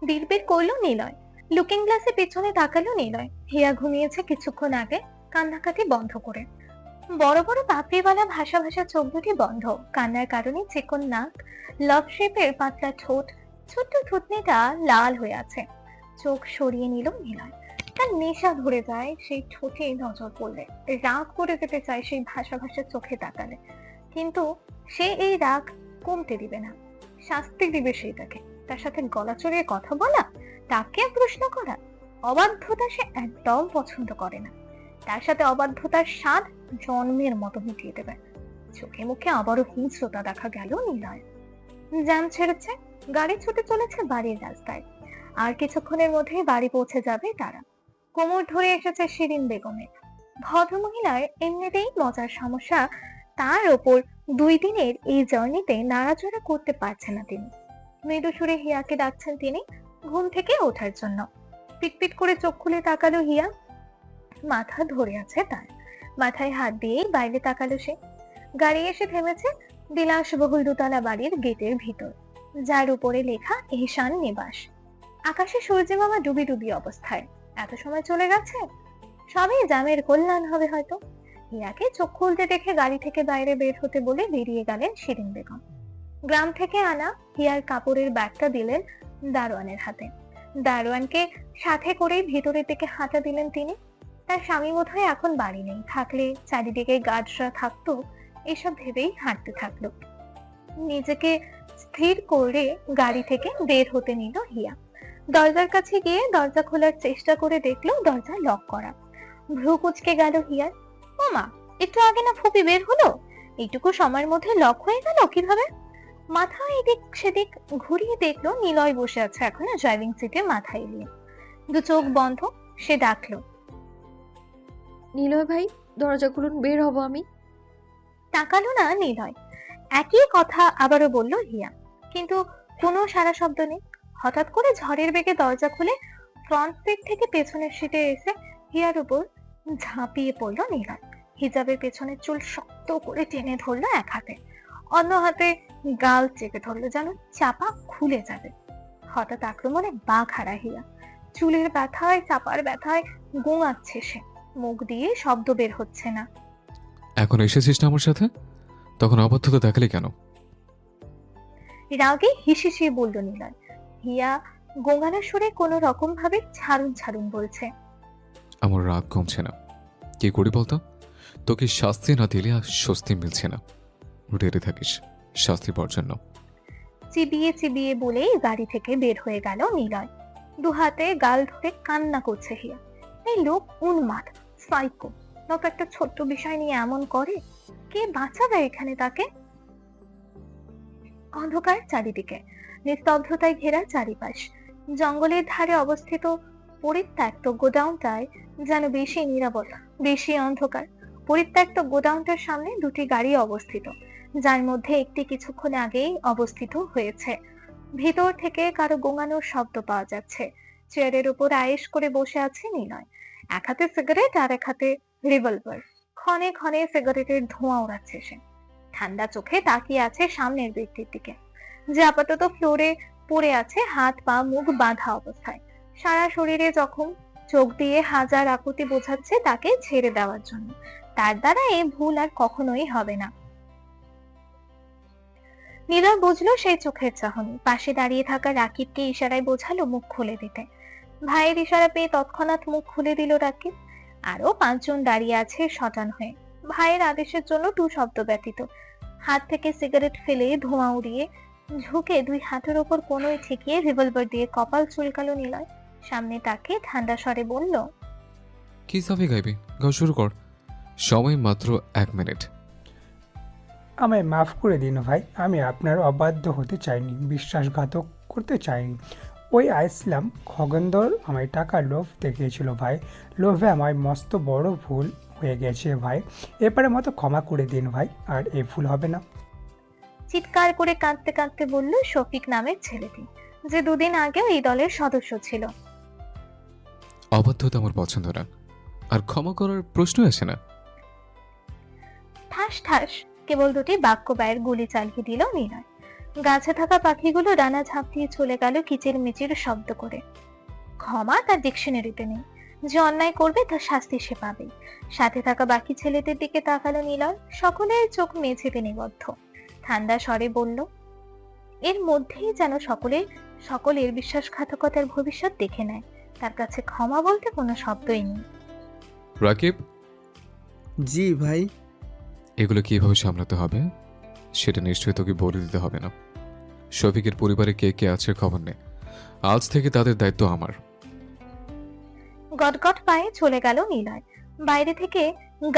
বিড়বিড় করলো নিলয়। লুকিং গ্লাসে পেছনে তাকালো নিলয়। হিয়া ঘুমিয়েছে কিছুক্ষণ আগে, কান্নাকাটি বন্ধ করে। বড় বড় পাপড়িওয়ালা ভাসা ভাসা চোখ দুটি বন্ধ। কান্নার কারণে চিকন নাক, লাভ শেপের পাতলা ঠোঁট, ছোট্ট থুতনিটা লাল হয়ে আছে। চোখ সরিয়ে নিল নিলয়। তার নেশা ধরে যায় সেই ঠোঁটে নজর পড়লে। রাগ করে যেতে চায় সেই ভাসা ভাসা চোখে তাকালে, কিন্তু সে এই রাগ কমতে দিবে না। শাস্তি দিবে সেইটাকে। তার সাথে গলা চড়িয়ে কথা বলা, তাকে প্রশ্ন করা, অবাধ্যতা সে একদম পছন্দ করে না। তার সাথে অবাধ্যতার স্বাদ জন্মের মতো মিটিয়ে দেবে। চোখে মুখে আবারও হিংস্রতা দেখা গেল নিলয়। জ্যাম ছেড়েছে, গাড়ি ছুটে চলেছে বাড়ির রাস্তায়। আর কিছুক্ষণের মধ্যেই বাড়ি পৌঁছে যাবে তারা। কোমর ধরে এসেছে শিরিন বেগমের। ভদ্রমহিলার এমনিতেই মজার সমস্যা, তার ওপর 2 দিনের এই জার্নিতে নাড়াচড়া করতে পারছে না তিনি। মৃদু সুরে হিয়াকে ডাকছেন তিনি ঘুম থেকে ওঠার জন্য। পিটপিট করে চোখ খুলে তাকালো হিয়া। মাথা ধরে আছে তার। মাথায় হাত দিয়েই বাইরে তাকালো সে। গাড়ি এসে থেমেছে বিলাসবহুল দোতলা বাড়ির গেটের ভিতর, যার উপরে লেখা এহসান নিবাস। আকাশে সূর্যি মামা ডুবি ডুবি অবস্থায়। এত সময় চলে গেছে, সবই জামের কল্যাণ হবে হয়তো। হিয়াকে চোখ খুলতে দেখে গাড়ি থেকে বাইরে বের হতে বলে বেরিয়ে গেলেন শিরিন বেগম। গ্রাম থেকে আনা হিয়ার কাপড়ের ব্যাগটা দিলেন দারোয়ানের হাতে। দারোয়ানকে সাথে করেই ভিতরের দিকে হাঁটা দিলেন তিনি। তার স্বামী বোধহয় এখন বাড়ি নেই, থাকলে চারিদিকে গার্ডরা থাকতো, এসব ভেবেই হাঁটতে থাকলো। নিজেকে স্থির করে গাড়ি থেকে বের হতে নিল হিয়া। দরজার কাছে গিয়ে দরজা খোলার চেষ্টা করে দেখলো দরজা লক করা। ভ্রু কুচকে গেল হিয়ার। ওমা, একটু আগে না ফুপি বের হলো, এইটুকু সময়ের মধ্যে লক হয়ে গেল কিভাবে? মাথা এদিক সেদিক ঘুরিয়ে দেখলো নিলয় বসে আছে এখনো ড্রাইভিং সিটে মাথা এলিয়ে। 2 চোখ বন্ধ। সে ডাকলো, নিলয় ভাই, দরজা খুলুন, বের হব আমি। তাকালো না নিলয়। একই কথা আবারও বলল হিয়া, কিন্তু কোনো সারা শব্দ নেই। হঠাৎ করে ঝড়ের বেগে দরজা খুলে ফ্রন্ট সিট থেকে পেছনের সিটে এসে হিয়ার উপর ঝাঁপিয়ে পড়লো নিলয়। হিজাবের পেছনের চুল শক্ত করে টেনে ধরলো এক হাতে, অন্য হাতে গাল চেপে ধরলো যেন চাপা খুলে যাবে। হঠাৎ আক্রমণে বাঘ হারা হিয়া। চুলের ব্যথায়, চাপার ব্যথায় গোঙাচ্ছে সে, মুখ দিয়ে শব্দ বের হচ্ছে না। এখন এসেছিস না আমার সাথে, তখন অবাধ্যতা দেখালি কেন? রাগে হিসিয়ে বলল নিলয়। হিয়া গোঙানো সুরে কোনো রকম ভাবে ছাড়ুন ছাড়ুন বলছে। আমার রাগ কমছে না, কি করি বলতো? তোকে শাস্তি না দিলে আর স্বস্তি মিলছে না। রেডি থাকিস শাস্তি পাওয়ার জন্য। চিবিয়ে চিবিয়ে বলেই গাড়ি থেকে বের হয়ে গেল নিলয়। দু হাতে গাল ধরে কান্না করছে হিয়া। এই লোক উন্মাদ, সাইকো। লোক একটা ছোট্ট বিষয় নিয়ে এমন করে, কে বাঁচাবে এখানে তাকে? অন্ধকার চারিদিকে, নিস্তব্ধতায় ঘেরা চারিপাশ। জঙ্গলের ধারে অবস্থিত পরিত্যক্ত গোডাউনটায় যেন বেশি নিরাপত্তা, বেশি অন্ধকার। পরিত্যক্ত গোডাউনটার সামনে দুটি গাড়ি অবস্থিত, যার মধ্যে একটি কিছুক্ষণ আগেই অবস্থিত হয়েছে। ভিতর থেকে কারো গোঙানোর শব্দ পাওয়া যাচ্ছে। চেয়ারের উপর আয়েশ করে বসে আছে নিলয়, এক হাতে সিগারেট আর এক হাতে রিভলভার। ক্ষণে ক্ষণে সিগারেটের ধোঁয়া ওড়াচ্ছে সে। ঠান্ডা চোখে তাকিয়ে আছে সামনের ব্যক্তির দিকে, যে আপাতত ফ্লোরে পড়ে আছে, হাত পা মুখ বাঁধা অবস্থায়, সারা শরীরে জখম। চোখ দিয়ে হাজার আকুতি বোঝাচ্ছে তাকে ছেড়ে দেওয়ার জন্য। তার দ্বারা এই ভুল আর কখনোই হবে না। নিলয় বুঝলো সেই চোখের চাহনি। পাশে দাঁড়িয়ে থাকা রাকিবকে ইশারায় বোঝালো মুখ খুলে দিতে। ভাইয়ের ইশারা পেয়ে তৎক্ষণাৎ মুখ খুলে দিল রাকিব। আরো 5 জন দাঁড়িয়ে আছে শটান হয়ে, ভাইয়ের আদেশের জন্য টু শব্দ ব্যতীত। হাত থেকে সিগারেট ফেলে ধোঁয়া উড়িয়ে ঝুঁকে দুই হাতের ওপর কোনোই ঠেকিয়ে রিভলভার দিয়ে কপাল চুলকালো নিলয়। সামনে তাকে ঠান্ডা স্বরে বলল, কি সাফি গাইবি? গাও শুরু কর, সময় মাত্র 1 মিনিট। আমায় মাফ করে দিন ভাই, আমি আপনার অবাধ্য হতে চাইনি, বিশ্বাসঘাতক করতে চাইনি। ওই আইসলাম খগেন্দর আমায় টাকার লোভ দেখিয়েছিল ভাই। লোভে আমায় মস্ত বড় ভুল হয়ে গেছে ভাই, এবারে মতো ক্ষমা করে দিন ভাই, আর এই ভুল হবে না। চিৎকার করে কাঁদতে কাঁদতে বলল শফিক নামের ছেলেটি, যে দুদিন আগেও এই দলের সদস্য ছিল। অবাধ্যতা আমার পছন্দ না, আর ক্ষমা করার প্রশ্ন আসে না। ঠাস ঠাস কেবল দুটি বাক্য ব্যয়ের গুলি চালিয়ে দিল নিলয়। গাছে থাকা পাখিগুলো ডানা ঝাঁপ দিয়ে চলে গেল কিচির মিচির শব্দ করে। ক্ষমা তার ডিকশনারিতে নেই, যে অন্যায় করবে তার শাস্তি সে পাবে। সাথে থাকা বাকি ছেলেদের দিকে তাকালো নিলয়, সকলের চোখ মেঝেতে নিবদ্ধ। ঠান্ডা স্বরে বলল, এর মধ্যেই যেন সকলের বিশ্বাসঘাতকতার ভবিষ্যৎ দেখে নেয়। তার কাছে ক্ষমা বলতে কোনো শব্দই নেই। রাকিব, জি ভাই। এগুলো কিভাবে সামলাতে হবে সেটা নিশ্চয়ই তোকে বলে দিতে হবে না। শফিকের পরিবারে কে কে আছে খবর নে, আজ থেকে তাদের দায়িত্ব আমার। গটগট পায়ে চলে গেল নিলয়। বাইরে থেকে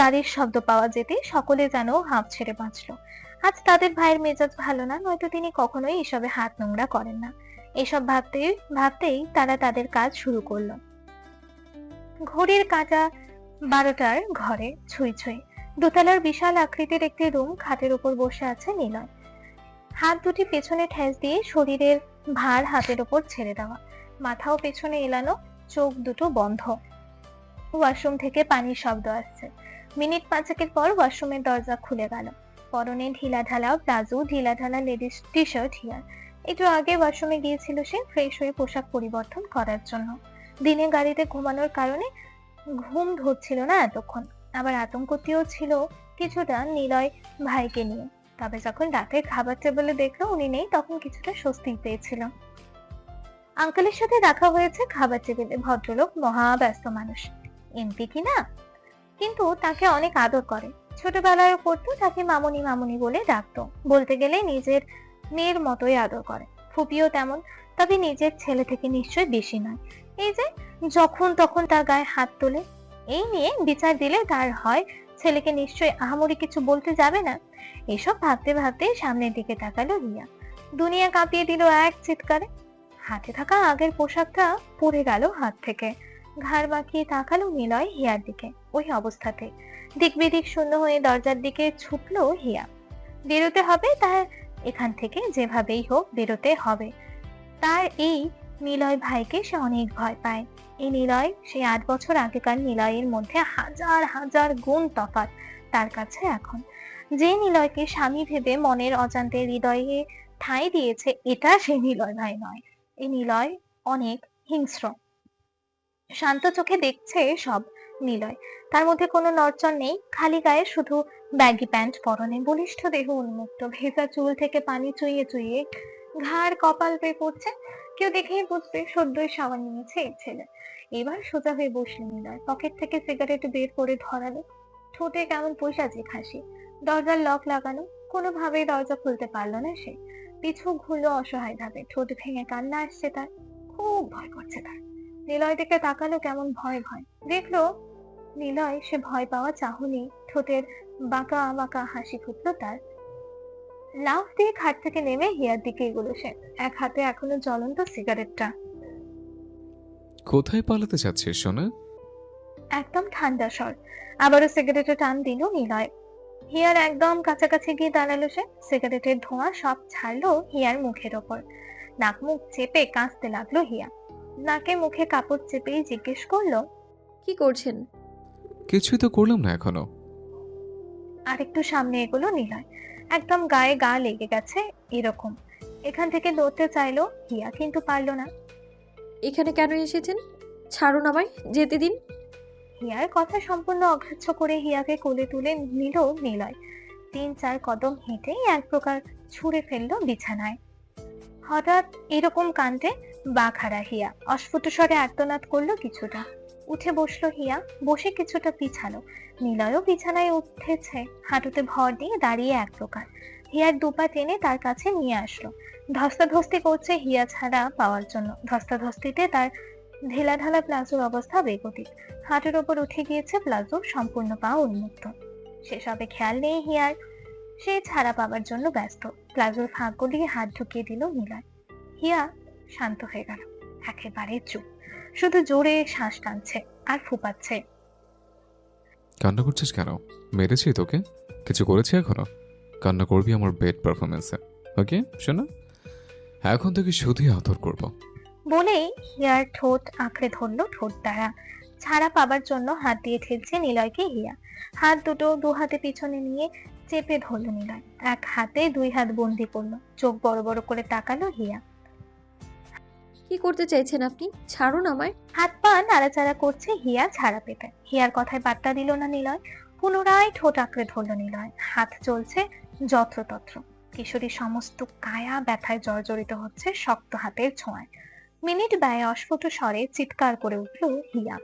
গাড়ির শব্দ পাওয়া যেতে সকলে যেন হাঁপ ছেড়ে বাঁচল। আজ তাদের ভাইয়ের মেজাজ ভালো না, নয়তো তিনি কখনোই এসবে হাত নোংরা করেন না। এসব ভাবতেই তারা তাদের কাজ শুরু করলো। ঘড়ির কাঁটা 12টার ঘরে ছুঁই ছুঁই। দোতলার বিশাল আকৃতির একটি রুম, খাটের উপর বসে আছে নিলয়, হাত দুটি পেছনে ঠেস দিয়ে শরীরের ভার হাতের উপর ছেড়ে দেওয়া, মাথাও পেছনে এলানো, চোখ দুটো বন্ধ। ওয়াশরুম থেকে পানির শব্দ আসছে। মিনিট 5 পর ওয়াশরুমের দরজা খুলে গেল। পরনে ঢিলাঢালা প্লাজো, ঢিলাঢালা লেডিস টি শার্ট হিয়ার। একটু আগে ওয়াশরুমে গিয়েছিল সে ফ্রেশ হয়ে পোশাক পরিবর্তন করার জন্য। দিনে গাড়িতে ঘুমানোর কারণে ঘুম ধরছিল না এতক্ষণ, আবার আতঙ্কটিও ছিল কিছুটা নিলয় ভাইকে নিয়ে। তবে যখন রাতে খাবার টেবিলে দেখলো উনি নেই, তখন কিছুটা স্বস্তি পেয়েছিল। আঙ্কেলের সাথে দেখা হয়েছে খাবার টেবিলে। ভদ্রলোক, মহা ব্যস্ত মানুষ, এমপি কিনা, কিন্তু তাকে অনেক আদর করে। ছোটবেলায় পড়তো, তাকে মামুনি মামুনি বলে ডাকতো। বলতে গেলে নিজের মেয়ের মতোই আদর করে। ফুপিও তেমন, তবে নিজের ছেলে থেকে নিশ্চয় বেশি নয়। এই যে যখন তখন তার গায়ে হাত তোলে, এই নিয়ে বিচার দিলে তার হয় ছেলেকে নিশ্চয় আহামরি কিছু বলতে যাবে না। এসব ভাবতে ভাবতে সামনের দিকে তাকালো রিয়া। দুনিয়া কাঁপিয়ে দিল এক চিৎকারে। হাতে থাকা আগের পোশাকটা পড়ে গেল হাত থেকে। ঘাড় বাঁকিয়ে তাকালো নিলয় হিয়ার দিকে। ওই অবস্থাতে দিক বিদিক শূন্য হয়ে দরজার দিকে ছুটলো হিয়া। বেরোতে হবে তার, এখান থেকে যেভাবেই হোক বেরোতে হবে তার। এই নিলয় ভাইকে সে অনেক ভয় পায়। এই নিলয় সেই 8 বছর আগেকার নিলয়ের মধ্যে হাজার হাজার গুণ তফাৎ তার কাছে এখন। যে নিলয়কে স্বামী ভেবে মনের অজান্তে হৃদয়ে ঠাঁই দিয়েছে, এটা সে নিলয় ভাই নয়। এই নিলয় অনেক হিংস্র। শান্ত চোখে দেখছে সব নিলয়। তার মধ্যে কোনো নড়চড় নেই, খালি গায়ে শুধু ব্যাগি প্যান্ট পরনে, বলিষ্ঠ দেহ উন্মুক্ত, ভেজা চুল থেকে পানি চুইয়ে চুইয়ে ঘাড় কপাল পেয়ে পড়ছে। কেউ দেখেই বুঝবে সদ্যই সাবান নিয়েছে এই ছেলে। এবার সোজা হয়ে বসলো নিলয়, পকেট থেকে সিগারেট বের করে ধরালো। ঠোঁটে কেমন পৈশাচিক হাসি। দরজার লক লাগানো, কোনোভাবেই দরজা খুলতে পারলো না সে। পিছু ঘুরলো অসহায় ভাবে, ঠোঁট ভেঙে কান্না আসছে তার। খুব ভয় করছে তার। নিলয় দিকে তাকালো কেমন ভয় ভয়। দেখলো নিলয় সে ভয় পাওয়া চাহনি, ঠোঁটের বাঁকা বাঁকা হাসি ফুটলো তার। লাফ দিয়ে খাট থেকে নেমে হিয়ার দিকে এগুলো সে, এক হাতে এখনো জ্বলন্ত সিগারেটটা। কোথায় পালাতে চাচ্ছিস সোনা? একদম ঠান্ডা স্বর। আবারও সিগারেটে টান দিল নিলয়। হিয়ার একদম কাছাকাছি গিয়ে দাঁড়ালো সে। সিগারেটের ধোঁয়া সব ছাড়লো হিয়ার মুখের ওপর। নাক মুখ চেপে কাঁচতে লাগলো হিয়া। নাকে মুখে কাপড় চেপেই জিজ্ঞেস করলো, কি করছেন? কিছুই তো করলাম না এখনো। আর একটু সামনে এগোলো নিলয়। একদম গায়ে গা লেগে গেছে এরকম। এখান থেকে লড়তে চাইলো হিয়া, কিন্তু পারলো না। এখানে কেন এসেছেন? ছাড়ুন আমায়, যেতে দিন। হিয়ার কথা সম্পূর্ণ অগ্রাহ্য করে হিয়াকে কোলে তুলে নিল নিলয়। 3-4 কদম হেঁটেই এক প্রকার ছুঁড়ে ফেললো বিছানায়। হঠাৎ এরকম কাণ্ডে বাঘারা হিয়া অস্ফুট স্বরে আর্তনাদ করলো কিছুটা। উঠে বসলো হিয়া, বসে কিছুটা পিছালো। নিলয়ও বিছানায় উঠেছে, হাঁটুতে ভর দিয়ে দাঁড়িয়ে এক প্রকার। হিয়ার দুপা টেনে তার কাছে নিয়ে আসলো। ধস্তাধস্তি করছে হিয়া ছাড়া পাওয়ার জন্য। ধস্তাধস্তিতে তার ঢেলা ঢালা প্লাজোর অবস্থা বেগতিক। হাঁটুর ওপর উঠে গিয়েছে প্লাজো, সম্পূর্ণ পা উন্মুক্ত। সেসবে খেয়াল নেই হিয়ার। সে ছাড়া পাবার জন্য ব্যস্ত। প্লাজোর ফাঁক গলিয়ে হাত ঢুকিয়ে দিল নিলয়। হিয়া শান্ত হয়ে গেল, একেবারে চুপ। শুধু জোরে শ্বাস টানছে আর ফুপাচ্ছে। কান্না করছিস কেন? মেরেছি তোকে? কিছু করেছি এখনো? কান্না করবি আমার বেড পারফরমেন্সে, ওকে শোনা? এখন থেকে শুধুই আদর করব। বলেই হিয়ার ঠোঁট আঁকড়ে ধরলো ঠোঁট দ্বারা। ছাড়া পাবার জন্য হাত দিয়ে ঠেলছে নিলয়কে হিয়া। হাত দুটো দু হাতে পিছনে নিয়ে চেপে ধরলো নিলয়। এক হাতে 2 হাত বন্দি করলো। চোখ বড় বড় করে তাকালো হিয়া। কি করতে চাইছেন আপনি? ছাড়ুন আমায়। হাত পা নাড়াচাড়া করছে হিয়া ছাড়া পেতে। হিয়ার কথায় পাত্তা দিল না নিলয়। পুনরায় ঠোঁট আঁকড়ে ধরলো নিলয়। হাত চলছে যত্রতত্র। কিশোরী সমস্ত কায়া ব্যথায় জর্জরিত হচ্ছে শক্ত হাতের ছোঁয়ায়। মিনিট ব্যয়ে অস্ফুট স্বরে চিৎকার করে উঠল হিয়া।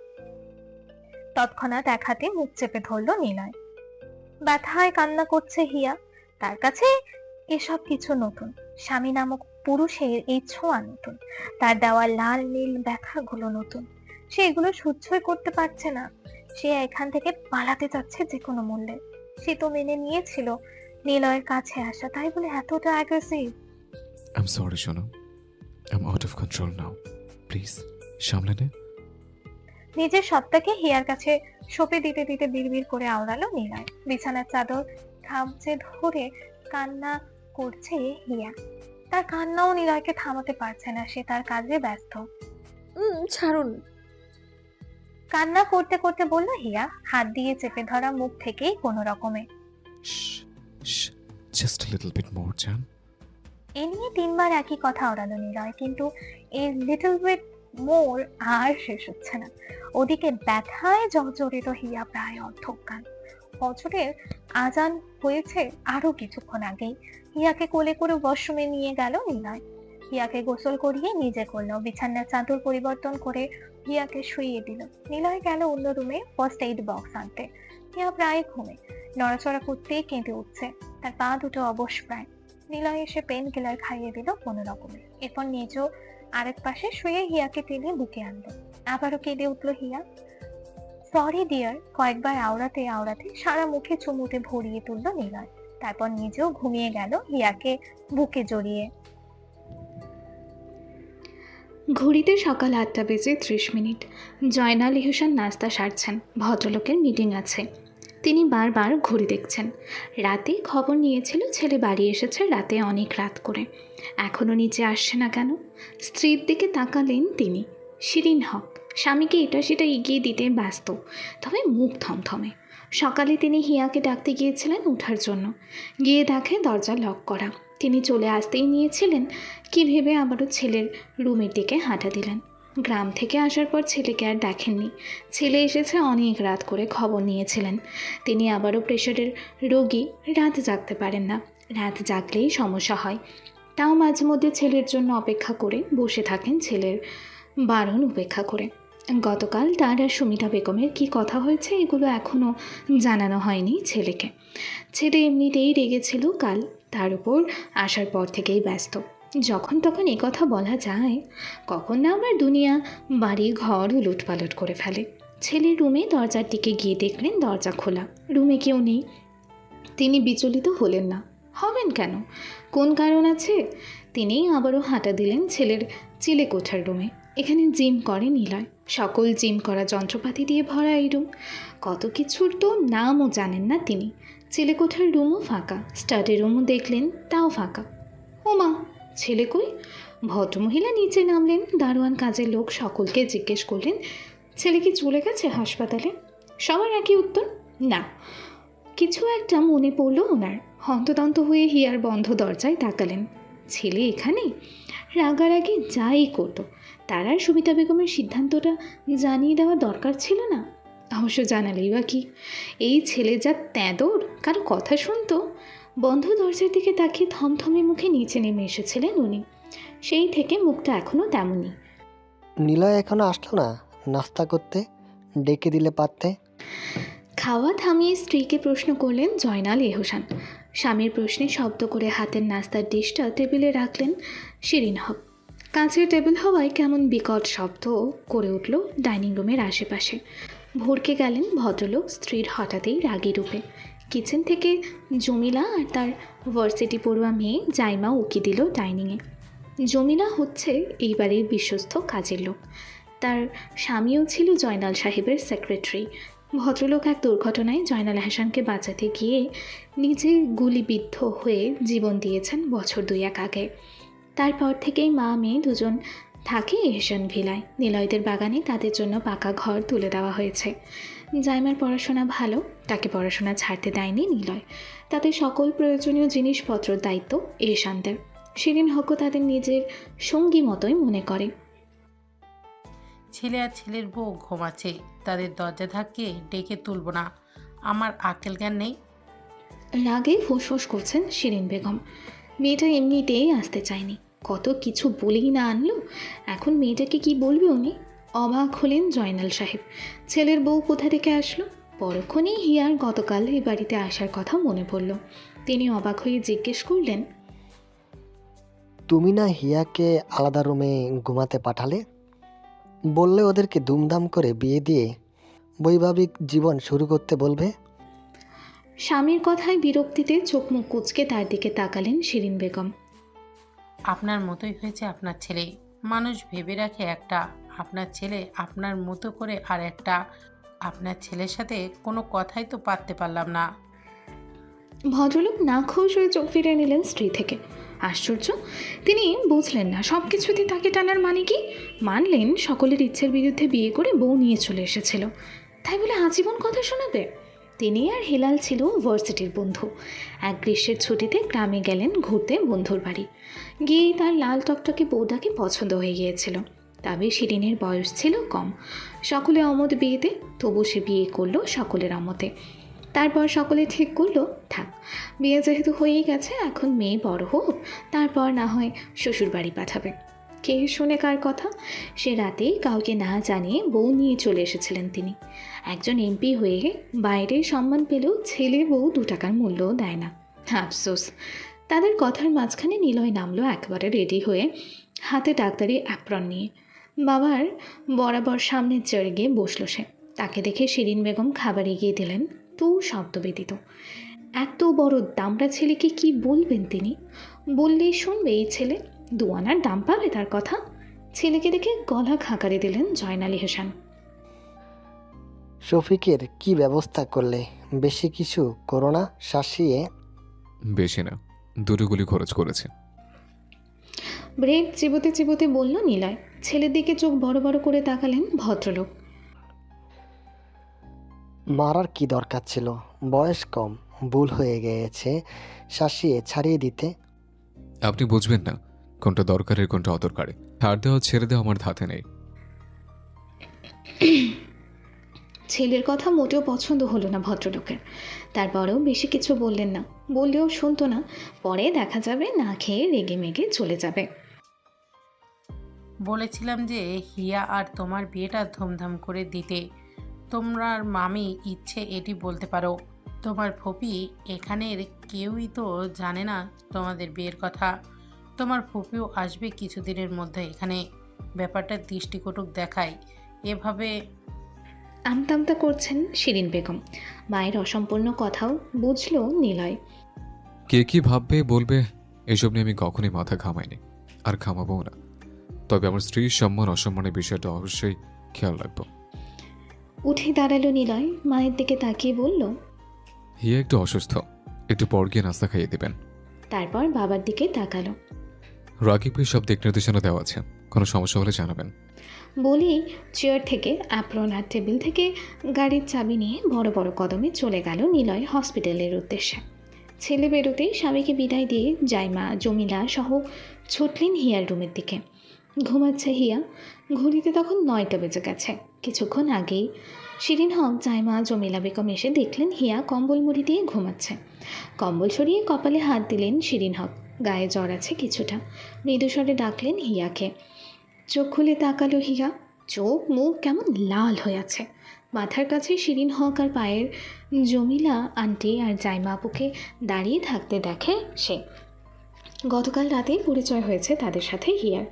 তৎক্ষণাৎ এক হাতে মুখ চেপে ধরলো নিলয়। ব্যথায় কান্না করছে হিয়া। তার কাছে এসব কিছু নতুন। স্বামী নামক পুরুষের এই ছোঁয়া নতুন। তার দেওয়া লাল নীল ব্যথাগুলো নতুন। সে এগুলো সহ্যই করতে পারছে না। সে এখান থেকে পালাতে চাচ্ছে যে কোনো মূল্যে। সে তো মেনে নিয়েছিল নিলয়ের কাছে আসা, তাই বলে এতটা অ্যাগ্রেসিভ। আই এম সরি সোনা, I am out of control now, please সামলে নে। নিজের সত্তাকে হিয়ার কাছে সঁপে দিতে দিতে বিড়বিড় করে আওড়ালো নিলয়। বিছানার চাদর খামচে ধরে কান্না করছে হিয়া। তার কান্নাও নিলয়কে থামাতে পারছে না। সে তার কাজে ব্যস্ত। ছাড়ুন। কান্না করতে করতে বলল হিয়া, হাত দিয়ে চেপে ধরা মুখ থেকেই কোনো রকমে। Just a little bit more জান। এ নিয়ে 3 বার একই কথা ওড়ালো নিলয়, কিন্তু এই লিটল বিট মোর আর শেষ হচ্ছে না। ওদিকে ব্যথায় জর্জরিত হিয়া প্রায় অর্ধজ্ঞান। ফজরের আজান হয়েছে আরো কিছুক্ষণ আগেই। হিয়াকে কোলে করে ওয়াশরুমে নিয়ে গেল নিলয়। হিয়াকে গোসল করিয়ে নিজে করলো। বিছানার চাদর পরিবর্তন করে হিয়াকে শুইয়ে দিল। নিলয় গেল অন্য রুমে ফার্স্ট এইড বক্স আনতে। হিয়া প্রায় ঘুমে, নড়াচড়া করতেই কেঁদে উঠছে। তার পা দুটো অবশ প্রায়। নিলয় এসে পেন কিলার খাইয়ে দিল কোনো রকমে। এরপর নিজেও আরেক পাশে শুয়ে হিয়াকে টেনে বুকে আনলো। আবারও কেঁদে উঠলো হিয়া। সরি ডিয়ার কয়েকবার আওড়াতে আওড়াতে সারা মুখে চুমুতে ভরিয়ে তুললো নিলয়। তারপর নিজেও ঘুমিয়ে গেল হিয়াকে বুকে জড়িয়ে। ঘড়িতে সকাল 8:30 জয়নাল ইহসান নাস্তা সারছেন। ভদ্রলোকের মিটিং আছে। তিনি বারবার ঘড়ি দেখছেন। রাতে খবর নিয়েছিল ছেলে বাড়ি এসেছে রাতে অনেক রাত করে, এখনও নিচে আসছে না কেন। স্ত্রীর দিকে তাকালেন তিনি। শিরিন হক স্বামীকে এটা সেটা এগিয়ে দিতে ব্যস্ত, তবে মুখ থমথমে। সকালে তিনি হিয়াকে ডাকতে গিয়েছিলেন ওঠার জন্য, গিয়ে দেখে দরজা লক করা। তিনি চলে আসতেই নিয়েছিলেন কি ভেবে আবারও ছেলের রুমের দিকে হাঁটা দিলেন। গ্রাম থেকে আসার পর ছেলেকে আর দেখেননি। ছেলে এসেছে অনেক রাত করে, খবর নিয়েছিলেন। তিনি আবারও প্রেশারের রোগী, রাত জাগতে পারেন না। রাত জাগলেই সমস্যা হয়। তাও মাঝে মধ্যে ছেলের জন্য অপেক্ষা করে বসে থাকেন, ছেলের বারণ উপেক্ষা করে। গতকাল তার আর সুমিতা বেগমের কী কথা হয়েছে এগুলো এখনও জানানো হয়নি ছেলেকে। ছেলে এমনিতেই রেগেছিল কাল, তার উপর আসার পর থেকেই ব্যস্ত। যখন তখন এ কথা বলা যায়, কখন না আবার দুনিয়া বাড়ি ঘর উলটপালট করে ফেলে। ছেলের রুমে দরজার দিকে গিয়ে দেখলেন দরজা খোলা, রুমে কেউ নেই। তিনি বিচলিত হলেন না, হবেন কেন? কোন কারণ আছে? তিনি আবারও হাঁটা দিলেন ছেলের চিলে কোঠার রুমে। এখানে জিম করে নিলয়, সকল জিম করা যন্ত্রপাতি দিয়ে ভরা এই রুম। কত কিছুর তো নামও জানেন না তিনি। ছেলে কোঠার রুমও ফাঁকা, স্টাডি রুমও দেখলেন, তাও ফাঁকা। ওমা, ছেলে কই? ভদ্রমহিলা নিচে নামলেন, দারোয়ান কাজের লোক সকলকে জিজ্ঞেস করলেন, ছেলে কি চলে গেছে হাসপাতালে? সবার একই উত্তর, না। কিছু একটা মনে পড়ল ওনার, হন্তদন্ত হয়ে হিয়ার বন্ধ দরজায় তাকালেন। ছেলে এখানে? রাগারাগি যাই করতো, তার আর সুমিতা বেগমের সিদ্ধান্তটা জানিয়ে দেওয়া দরকার ছিল না। অবশ্য জানালেই বা কি, এই ছেলে যা তেঁদর, কারো কথা শুনতো। বন্ধ দরজার দিকে তাকিয়ে থমথমে মুখে নিচে নেমে এসেছিলেন উনি। সেই থেকে মুখটা এখনও তেমনই। নিলয় এখনো আসলো না নাস্তা করতে? ডেকে দিলে পারতে। খাওয়া থামিয়ে স্ত্রীকে প্রশ্ন করলেন জয়নাল এহসান। স্বামীর প্রশ্নে শব্দ করে হাতের নাস্তার ডিশটা টেবিলে রাখলেন শিরিন হক। কাঁচের টেবিল হওয়ায় কেমন বিকট শব্দ করে উঠল ডাইনিং রুমের আশেপাশে। ভরকে গেলেন ভদ্রলোক স্ত্রীর হঠাৎই রাগী রূপে। কিচেন থেকে জমিলা আর তার ভার্সিটি পড়ুয়া মেয়ে জাইমা উকি দিল ডাইনিংয়ে। জমিলা হচ্ছে এই বাড়ির বিশ্বস্ত কাজের লোক, তার স্বামীও ছিল জয়নাল সাহেবের সেক্রেটারি। ভদ্রলোক এক দুর্ঘটনায় জয়নাল হাসানকে বাঁচাতে গিয়ে নিজে গুলিবিদ্ধ হয়ে জীবন দিয়েছেন বছর 2-1 আগে। তারপর থেকেই মা মেয়ে দুজন থাকে এহসান ভিলায়। নিলয়দের বাগানে তাদের জন্য পাকা ঘর তুলে দেওয়া হয়েছে। জাইমার পড়াশোনা ভালো, তাকে পড়াশোনা ছাড়তে দেয়নি নিলয়। তাদের সকল প্রয়োজনীয় জিনিসপত্রের দায়িত্ব এহসানদের। শিরিন হকও তাদের নিজের সঙ্গী মতোই মনে করে। ছেলে আর ছেলের বউ ঘুমাচ্ছে, তাদের দরজা ধাক্কিয়ে ডেকে তুলব না, আমার আক্কেল জ্ঞান নেই? রাগে ফুসফুস করছেন শিরিন বেগম। মেয়েটা এমনিতেই আসতে চায়নি, কত কিছু বলেই না আনলো, এখন মেয়েটাকে কি বলবে উনি? অবাক হলেন জয়নাল সাহেব। ছেলের বউ কোথা থেকে আসলো? পরক্ষণেই হিয়ার গতকাল এই বাড়িতে আসার কথা মনে পড়ল। তিনি অবাক হয়ে জিজ্ঞেস করলেন, তুমি না হিয়াকে আলাদা রুমে ঘুমাতে পাঠালে? বললে ওদেরকে দুমদাম করে বিয়ে দিয়ে বৈবাহিক জীবন শুরু করতে বলবে। স্বামীর কথায় বিরক্তিতে চোখ মুখ কুঁচকে তার দিকে তাকালেন শিরিন বেগম। আপনার মতোই হয়েছে আপনার ছেলে। মানুষ ভেবে রাখে একটা, আপনার ছেলে আপনার মতো করে আর একটা। আপনার ছেলের সাথে কোনো কথাই তো পারতে পারলাম না। ভদ্রলোক নাখোশ হয়ে চোখ ফিরে নিলেন স্ত্রী থেকে। আশ্চর্য, তিনি বুঝলেন না সব কিছুতে তাকে টানার মানে কি। মানলেন সকলের ইচ্ছের বিরুদ্ধে বিয়ে করে বউ নিয়ে চলে এসেছিল, তাই বলে আজীবন কথা শোনাবে? তিনি আর হেলাল ছিল ভার্সিটির বন্ধু। এক গ্রীষ্মের ছুটিতে গ্রামে গেলেন ঘুরতে বন্ধুর বাড়ি। গিয়েই তার লাল টকটকে বউটাকে পছন্দ হয়ে গিয়েছিল। তবে শিরিনের বয়স ছিল কম। সকলে অমত বিয়েতে, তবু সে বিয়ে করলো সকলের অমতে। তারপর সকলে ঠিক করলো, থাক, বিয়ে যেহেতু হয়েই গেছে, এখন মেয়ে বড় হোক, তারপর না হয় শ্বশুর বাড়ি পাঠাবে। কে শুনে কার কথা? সে রাতেই কাউকে না জানিয়ে বউ নিয়ে চলে এসেছিলেন তিনি। একজন এমপি হয়ে বাইরে সম্মান পেলেও ছেলে বউ 2 টাকার মূল্যও দেয় না। আফসোস। তাদের কথার মাঝখানে নিলয় নামলো একেবারে রেডি হয়ে, হাতে ডাক্তারি অ্যাপ্রন নিয়ে। বাবার বরাবর সামনের চেয়ারে গিয়ে বসলো সে। তাকে দেখে শিরিন বেগম খাবার এগিয়ে দিলেন, তো শব্দ ব্যতীত। এত বড় দামড়া ছেলেকে কি বলবেন তিনি? বললেই শুনবে এই ছেলে? 2 আনার দাম পাবে তার কথা? ছেলেকে দেখে গলা খাকারি দিলেন জয়নাল এহসান। শফিকের কি ব্যবস্থা করলে বেশি কিছু করো না শাসিয়ে। বেশি না, 2টো গুলি খরচ করেছে। ব্রেক চিবোতে চিবোতে বলল নিলয়। ছেলের দিকে চোখ বড় বড় করে তাকালেন ভদ্রলোক। মারার কি দরকার ছিল? বয়স কম, ভুল হয়ে গিয়েছে, শাসিয়ে ছাড়িয়ে দিতে। আপনি বুঝবেন না কোনটা দরকারের কোনটা অদরকারে। ছাড় দেওয়া ছেড়ে দেওয়া আমার ধাতে নেই। ছেলের কথা মোটেও পছন্দ হলো না ভদ্রলোকের। তারপরেও বেশি কিছু বললেন না, বললেও শুনতো না। পরে দেখা যাবে না খেয়ে রেগে মেগে চলে যাবে। বলেছিলাম যে হিয়া আর তোমার বিয়েটা ধুমধাম করে দিতে। তোমার মামি ইচ্ছে এটি বলতে পারো। তোমার ফুপি এখানের কেউই তো জানে না তোমাদের বিয়ের কথা। তোমার ফুপিও আসবে কিছুদিনের মধ্যে এখানে। ব্যাপারটা দৃষ্টিকটুক দেখায়। এভাবে আমতামতা করছেন শিরিন বেগম। মায়ের অসম্পূর্ণ কথাও বুঝল নিলয়। কে কি ভাববে বলবে এসব নিয়ে আমি কখনোই মাথা ঘামাইনি, আর ঘামাবো না। তবে আমার স্ত্রীর সম্মান অসম্মানের বিষয়টা অবশ্যই খেয়াল রাখবো। উঠে দাঁড়ালো নিলয়, মায়ের দিকে তাকিয়ে বলল, হিয়া একটু অসুস্থ, একটু পর গিয়ে নাস্তা খাইয়ে দেবেন। তারপর বাবার দিকে তাকালো। রাকিবের সব দিক নির্দেশনা দেওয়া আছে, কোনো সমস্যা হলে জানাবেন। বলেই চেয়ার থেকে অ্যাপ্রন আর টেবিল থেকে গাড়ির চাবি নিয়ে বড় বড় কদমে চলে গেল নিলয় হসপিটালের উদ্দেশ্যে। ছেলে বেরোতেই স্বামীকে বিদায় দিয়ে জাইমা, জমিলা সহ ছুটলেন হিয়ার রুমের দিকে। ঘুমাচ্ছে হিয়া। ঘড়িতে তখন 9টা বেজে গেছে। কিছুক্ষণ আগেই শিরিন হক, জাইমা, জমিলা বেগম এসে দেখলেন হিয়া কম্বল মুড়ি দিয়ে ঘুমাচ্ছে। কম্বল সরিয়ে কপালে হাত দিলেন শিরিন হক। গায়ে জ্বর আছে কিছুটা। মৃদুস্বরে ডাকলেন হিয়াকে। চোখ খুলে তাকালো হিয়া। চোখ মুখ কেমন লাল হয়ে আছে। মাথার কাছে শিরিন হক আর পায়ের জমিলা আন্টি আর জাইমা আপুকে দাঁড়িয়ে থাকতে দেখে সে। গতকাল রাতেই পরিচয় হয়েছে তাদের সাথে হিয়ার।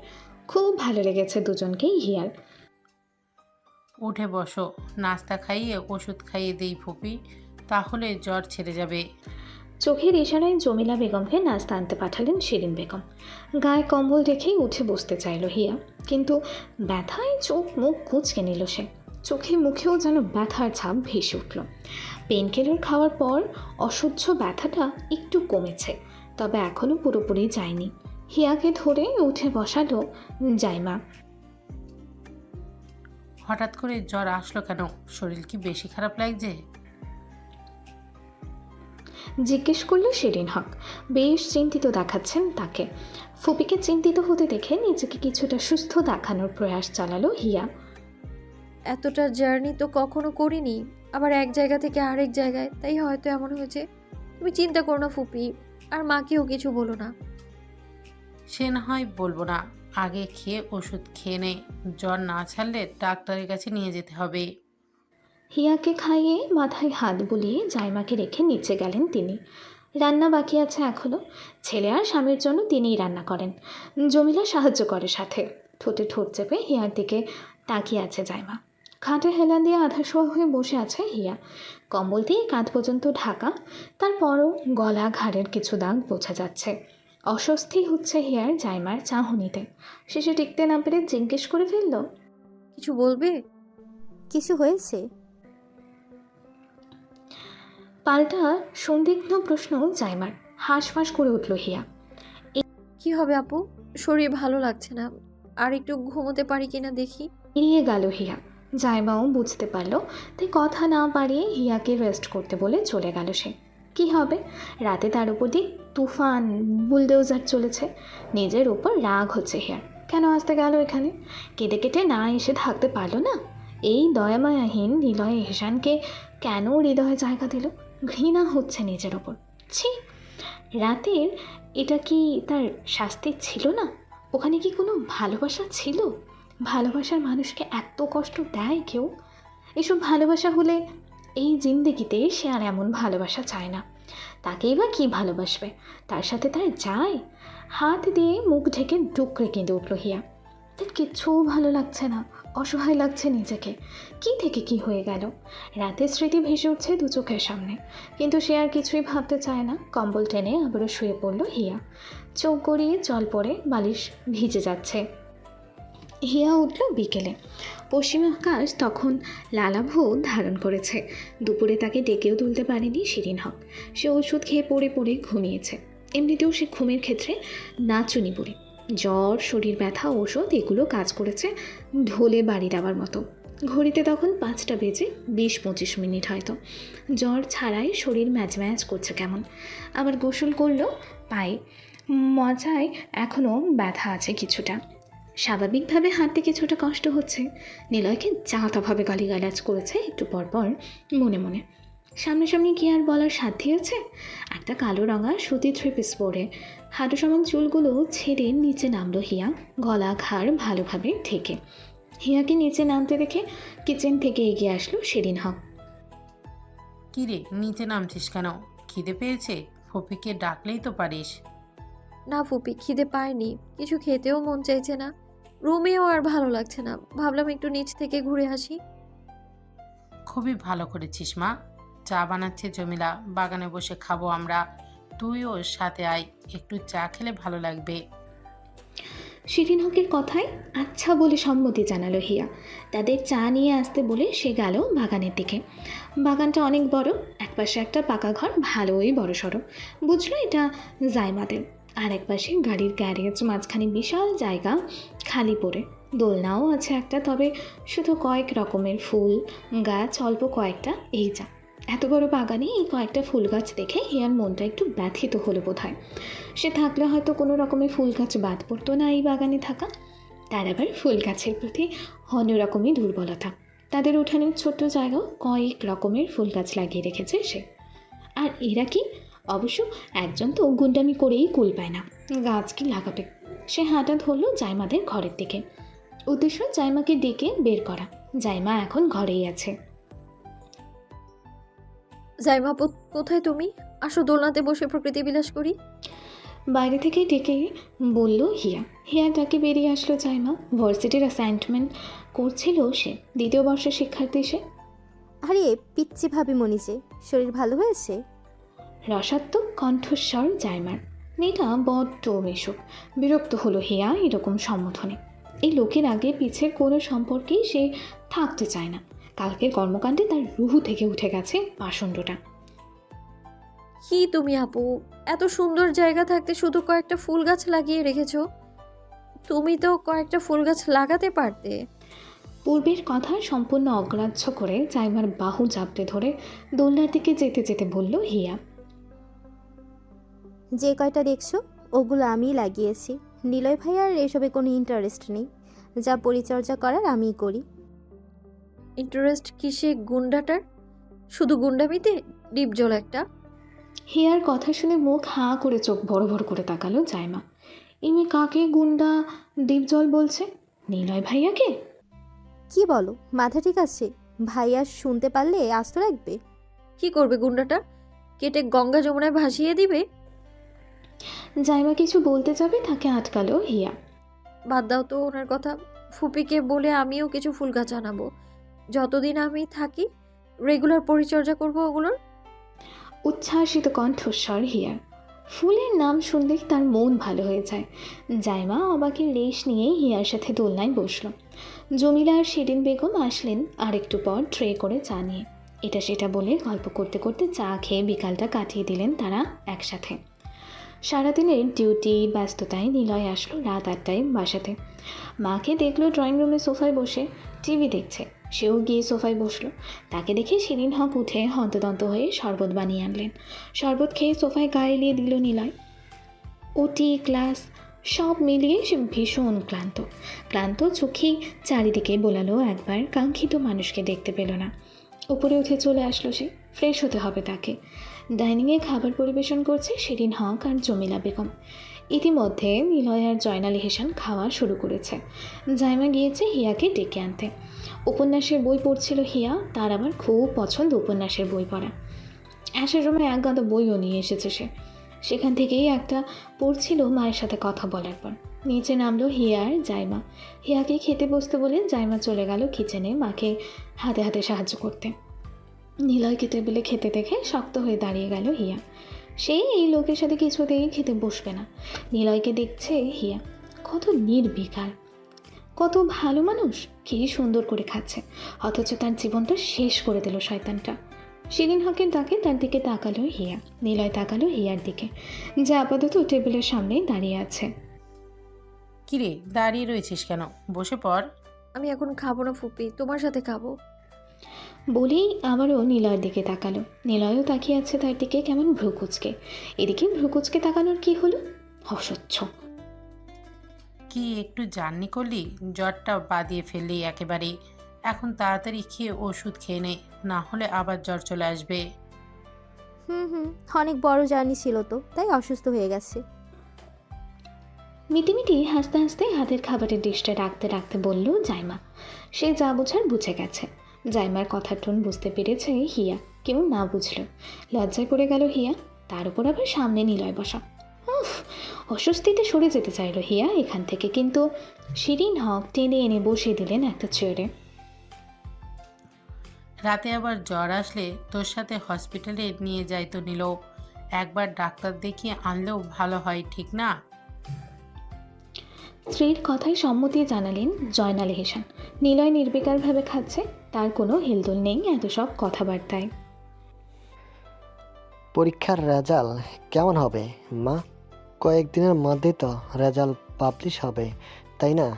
খুব ভালো লেগেছে দুজনকেই হিয়ার। উঠে বসো, নাস্তা খাইয়ে ওষুধ খাইয়ে দেই ফুপি, তাহলে জ্বর ছেড়ে যাবে। চোখের ইশারায় জমিলা বেগমকে নাস্তা আনতে পাঠালেন শিরিন বেগম। গায়ে কম্বল রেখেই উঠে বসতে চাইল হিয়া, কিন্তু ব্যথায় চোখ মুখ কুঁচকে নিল সে। চোখে মুখেও যেন ব্যথার ছাপ ভেসে উঠল। পেনকিলার খাওয়ার পর অসহ্য ব্যথাটা একটু কমেছে, তবে এখনও পুরোপুরি যায়নি। হিয়াকে ধরে উঠে বসালো জাইমা। হঠাৎ করে জ্বর আসলো কেন? শরীর কি বেশি খারাপ লাগছে? জিজ্ঞেস করল শিরিন হক। বেশ চিন্তিত দেখাচ্ছেন তাকে। ফুপিকে চিন্তিত হতে দেখে নিজেকে কিছুটা সুস্থ দেখানোর প্রয়াস চালালো হিয়া। এতটা জার্নি তো কখনো করিনি, আবার এক জায়গা থেকে আরেক জায়গায়, তাই হয়তো এমন হয়েছে। তুমি চিন্তা করো না ফুপি, আর মাকেও কিছু বলো না। সে না হয় বলবো না, আগে খেয়ে ওষুধ খেয়ে নে। জ্বর না ছাড়লে ডাক্তারের কাছে নিয়ে যেতে হবে। হিয়াকে খাইয়ে মাথায় হাত বুলিয়ে জাইমাকে রেখে নিচে গেলেন তিনি। রান্না বাকি আছে এখনও। ছেলে আর স্বামীর জন্য তিনিই রান্না করেন। জমিলা সাহায্য করে সাথে। ঠোঁটে ঠোঁট চেপে হিয়ার দিকে তাকিয়ে আছে জাইমা। খাটে হেলা দিয়ে আধা শোয়া হয়ে বসে আছে হিয়া। কম্বল দিয়ে কাঁধ পর্যন্ত ঢাকা, তারপরও গলা ঘাড়ের কিছু দাগ বোঝা যাচ্ছে। অস্বস্তি হচ্ছে হিয়ার জাইমার চাহনিতে। শেষে টিকতে না পেরে জিজ্ঞেস করে ফেলল, কিছু বলবে? কিছু হয়েছে? পাল্টা সন্দিগ্ধ প্রশ্ন জাইমার। হাঁসফাঁস করে উঠল হিয়া। কি হবে আপু, শরীর ভালো লাগছে না, আর একটু ঘুমোতে পারি কিনা দেখি। এড়িয়ে গেল হিয়া। জাইমাও বুঝতে পারল, তাই কথা না বাড়িয়ে হিয়াকে রেস্ট করতে বলে চলে গেল সে। কি হবে, রাতে তার উপর দিয়ে তুফান বুলডোজার চলেছে। নিজের উপর রাগ হচ্ছে হিয়ার। কেন আসতে গেল এখানে? কেঁদে কেটে না এসে থাকতে পারল না? এই দয়ামায়াহীন নিলয় এহসানকে কেন হৃদয়ে জায়গা দিল? ঘৃণা হচ্ছে নিজের ওপর। ছি, রাতের এটা কি তার শাস্তি ছিল না? ওখানে কি কোনো ভালোবাসা ছিল? ভালোবাসার মানুষকে এত কষ্ট দেয় কেউ? এসব ভালোবাসা হলে এই জিন্দেগিতে সে আর এমন ভালোবাসা চায় না। তাকেই বা কী ভালোবাসবে? তার সাথে তার যায়? হাত দিয়ে মুখ ঢেকে ডুকরে কেঁদে উঠল হিয়া। তার কিচ্ছুও ভালো লাগছে না, অসহায় লাগছে নিজেকে। কি থেকে কি হয়ে গেল? রাতের স্মৃতি ভেসে উঠছে দু চোখের সামনে, কিন্তু সে আর কিছুই ভাবতে চায় না। কম্বল টেনে আবারও শুয়ে পড়ল হিয়া। চোখ গড়িয়ে জল পড়ে বালিশ ভিজে যাচ্ছে। হিয়া উঠল বিকেলে। পশ্চিম আকাশ তখন লালাভ ধারণ করেছে। দুপুরে তাকে ডেকেও তুলতে পারেনি শিরিন হক। সে ওষুধ খেয়ে পড়ে পড়ে ঘুমিয়েছে। এমনিতেও সে ঘুমের ক্ষেত্রে নাচুনি বুড়ি। জ্বর, শরীর ব্যথা, ওষুধ এগুলো কাজ করেছে ঢোলে বাড়ি দেওয়ার মতো। ঘড়িতে তখন 5টা বেজে 20-25 মিনিট হয়তো। জ্বর ছাড়াই শরীর ম্যাচ ম্যাচ করছে কেমন। আবার গোসল করলো, পায়ে মজায় এখনও ব্যথা আছে কিছুটা। স্বাভাবিকভাবে হাঁটতে কিছুটা কষ্ট হচ্ছে। নিলয়কে জাঁতাভাবে গালিগালাজ করেছে একটু পরপর মনে মনে। সামনাসামনি কি আর বলার সাধ্য আছে? একটা কালো রঙা সুতি 3 পিস পরে হাঁটু সমান চুলগুলো ছেড়ে নিচে নামলো হিয়া, গলা ঘাড় ভালোভাবে ঢেকে। হিয়াকে নিচে নামতে দেখে কিচেন থেকে এগিয়ে আসলো শিরিন হক। কিরে, নিচে নামছিস কেন? খিদে পেয়েছে? ফপিকে ডাকলেই তো পারিস। না ফুপি, খিদে পায়নি, কিছু খেতেও মন চাইছে না, রুমেও আর ভালো লাগছে না, ভাবলাম একটু নিচ থেকে ঘুরে আসি। খুবই ভালো করেছিস মা। চা বানাচ্ছে জমিলা, বাগানে বসে খাবো আমরা। তুইও সাথে আয়, একটু চা খেলে ভালো লাগবে। শিরিন হকের কথায় আচ্ছা বলে সম্মতি জানালো হিয়া। তাদের চা নিয়ে আসতে বলে সে গেল বাগানের দিকে। বাগানটা অনেক বড়, একপাশে একটা পাকা ঘর ভালোই বড়সড়। বুঝলো এটা জাইমাদের। আর একপাশে গাড়ির গ্যারেজ, মাঝখানে বিশাল জায়গা খালি পড়ে। দোলনাও আছে একটা, তবে শুধু কয়েক রকমের ফুল গাছ, অল্প কয়েকটা, এই যা। এত বড় বাগানে এই কয়েকটা ফুল গাছ দেখে হিয়ার মনটা একটু ব্যথিত হলো বোধহয়। সে থাকলে হয়তো কোনো রকমে ফুল গাছ বাদ পড়তো না এই বাগানে থাকা। তার আবার ফুল গাছের প্রতি অন্যরকমই দুর্বলতা। তাদের উঠানের ছোট্ট জায়গাও কয়েক রকমের ফুল গাছ লাগিয়ে রেখেছে সে। আর এরা কি? অবশ্য একজন তো গুন্ডামি করেই কুল পায় না, গাছ কি লাগাবে। সে হাঁটা ধরল জাইমাদের ঘরের দিকে। উদ্দেশ্য জাইমাকে ডেকে বের করা। জাইমা এখন ঘরেই আছে। জাইমা কোথায় তুমি? আসো দোলনাতে বসে প্রকৃতি বিলাস করি। বাইরে থেকে ডেকে বলল হিয়া। হিয়া ডাকে বেরিয়ে আসলো জাইমা। ভার্সিটির অ্যাসাইনমেন্ট করছিল সে, 2য় বর্ষের শিক্ষার্থী সে। আরে পিচ্ছি ভাবি মনীষে, শরীর ভালো হয়েছে? রসাত্মক কণ্ঠস্বর জাইমার। মেয়েটা বড্ড মেশুক। বিরক্ত হলো হিয়া এরকম সম্বোধনে। এই লোকের আগে পিছের কোনো সম্পর্কেই সে থাকতে চায় না। কালকের কর্মকাণ্ডে তার রুহু থেকে উঠে গেছে পাষণ্ডটা। কি তুমি আপু, এত সুন্দর জায়গা থাকতে শুধু কয়েকটা ফুল গাছ লাগিয়ে রেখেছো? তুমি তো কয়েকটা ফুল গাছ লাগাতে পারতে। পূর্বের কথা সম্পূর্ণ অগ্রাহ্য করে জাইমার বাহু জাপটে ধরে দোলনার দিকে যেতে যেতে বলল হিয়া। যে কয়টা দেখছো ওগুলো আমিই লাগিয়েছি। নিলয় ভাইয়ার এসবে কোনো ইন্টারেস্ট নেই, যা পরিচর্যা করার আমিই করি। ইন্টারেস্ট কিসে গুন্ডাটার? শুধু গুন্ডামিতে? ডিপজল একটা। হিয়ার কথা শুনে মুখ হাঁ করে চোখ বড় বড় করে তাকালো জাইমা। ইমে কাকে গুন্ডা ডিপজল বলছে? নিলয় ভাইয়াকে? কি বলো, মাথা ঠিক আছে? ভাইয়া শুনতে পারলে আস্ত রাখবে। কি করবে গুন্ডাটা? কেটে গঙ্গা যমুনায় ভাসিয়ে দিবে? জাইমা কিছু বলতে যাবে তাকে আটকালো হিয়া। বাদ দাও তো ওনার কথা। ফুপিকে বলে আমিও কিছু ফুল গাছ আনাবো। যতদিন আমি থাকি রেগুলার পরিচর্যা করব ওগুলোর। উচ্ছ্বাসিত কণ্ঠস্বর হিয়ার। ফুলের নাম শুনলেই তার মন ভালো হয়ে যায়। জাইমা অবাকের রেশ নিয়ে হিয়ার সাথে দোলনায় বসলো। জমিলা আর শিরিন বেগম আসলেন আর একটু পর ট্রে করে চা নিয়ে। এটা সেটা বলে গল্প করতে করতে চা খেয়ে বিকালটা কাটিয়ে দিলেন তারা একসাথে। সারাদিনের ডিউটি ব্যস্ততায় নিলয় আসলো রাত 8টায় বাসাতে। মাকে দেখলো ড্রয়িং রুমে সোফায় বসে টিভি দেখছে। সেও গিয়ে সোফায় বসলো। তাকে দেখে শিরিন হক উঠে হন্তদন্ত হয়ে শরবত বানিয়ে আনলেন। শরবত খেয়ে সোফায় গায়ে এলিয়ে দিল নিলয়। ওটি ক্লাস সব মিলিয়ে সে ভীষণ ক্লান্ত চোখেই চারিদিকে বোলালো একবার, কাঙ্ক্ষিত মানুষকে দেখতে পেল না। উপরে উঠে চলে আসলো সে। ফ্রেশ হতে হবে তাকে। ডাইনিংয়ে খাবার পরিবেশন করছে শিরিন হক আর জমিলা বেগম। ইতিমধ্যে নিলয় আর জয়নাল এহসান খাওয়া শুরু করেছে। জাইমা গিয়েছে হিয়াকে ডেকে আনতে। উপন্যাসের বই পড়ছিল হিয়া, তার আবার খুব পছন্দ উপন্যাসের বই পড়া। অ্যাশের রুমে এক গাদা বইও নিয়ে এসেছে সে। সেখান থেকেই একটা পড়ছিল মায়ের সাথে কথা বলার পর। নিচে নামলো হিয়া আর জাইমা। হিয়াকে খেতে বসতে বলে জাইমা চলে গেল কিচেনে মাকে হাতে হাতে সাহায্য করতে। নিলয়কে টেবিলে খেতে দেখে শক্ত হয়ে দাঁড়িয়ে গেল হিয়া। সে এই লোকের সাথে কিছুতেই খেতে বসবে না। নিলয়কে দেখছে হিয়া, কত নির্বিকার, কত ভালো মানুষ, কি সুন্দর করে খাচ্ছে, অথচ তার জীবনটা শেষ করে দিল শয়তানটা। শিরিন হকের ডাকে তার দিকে তাকালো হিয়া। নিলয় তাকালো হিয়ার দিকে, যে আপাতত টেবিলের সামনেই দাঁড়িয়ে আছে। কিরে দাঁড়িয়ে রয়েছিস কেন, বসে পড়। আমি এখন খাবো না ফুপি, তোমার সাথে খাবো। বলেই আবারও নিলয়ের দিকে তাকালো। নিলয়ও তাকিয়ে আছে তার দিকে কেমন ভ্রুকুচকে। এদিকে ভ্রুকুচকে তাকানোর কি হলো? অসহ্য। কি একটু জার্নি করলি, জ্বরটা বাদিয়ে ফেললি একেবারে। এখন তাড়াতাড়ি খেয়ে ওষুধ খেয়ে নে, না হলে আবার জ্বর চলে আসবে। হুম, অনেক বড় জার্নি ছিল তো, তাই অসুস্থ হয়ে গেছে। মিটিমিটি হাসতে হাসতে হাতের খাবারের ডিশটা রাখতে রাখতে বলল জাইমা। সে যা বোঝার বুঝে গেছে। জাইমার কথার টোন বুঝতে পেরেছে হিয়া, কেউ না বুঝলো। লজ্জায় পড়ে গেল হিয়া, তার উপর আবার সামনে নিলয় বসা। উফ, অস্বস্তিতে সরে যেতে চাইল হিয়া এখান থেকে, কিন্তু শিরিন হক টেনে এনে বসিয়ে দিলেন একটা চেয়ারে। রাতে আবার জ্বর আসলে তোর সাথে হসপিটালে নিয়ে যাই তো নিল, একবার ডাক্তার দেখিয়ে আনলেও ভালো হয়, ঠিক না? স্ত্রীর কথায় সম্মতি জানালেন জয়নাল এহসান। নিলয় নির্বিকারভাবে খাচ্ছে, তার কোনো হেলদোল নেই এত সব কথাবার্তায়। পরীক্ষার রেজাল্ট কেমন হবে মা? কয়েকদিনের মধ্যেই তো রেজাল্ট পাবলিশ হবে, তাই না?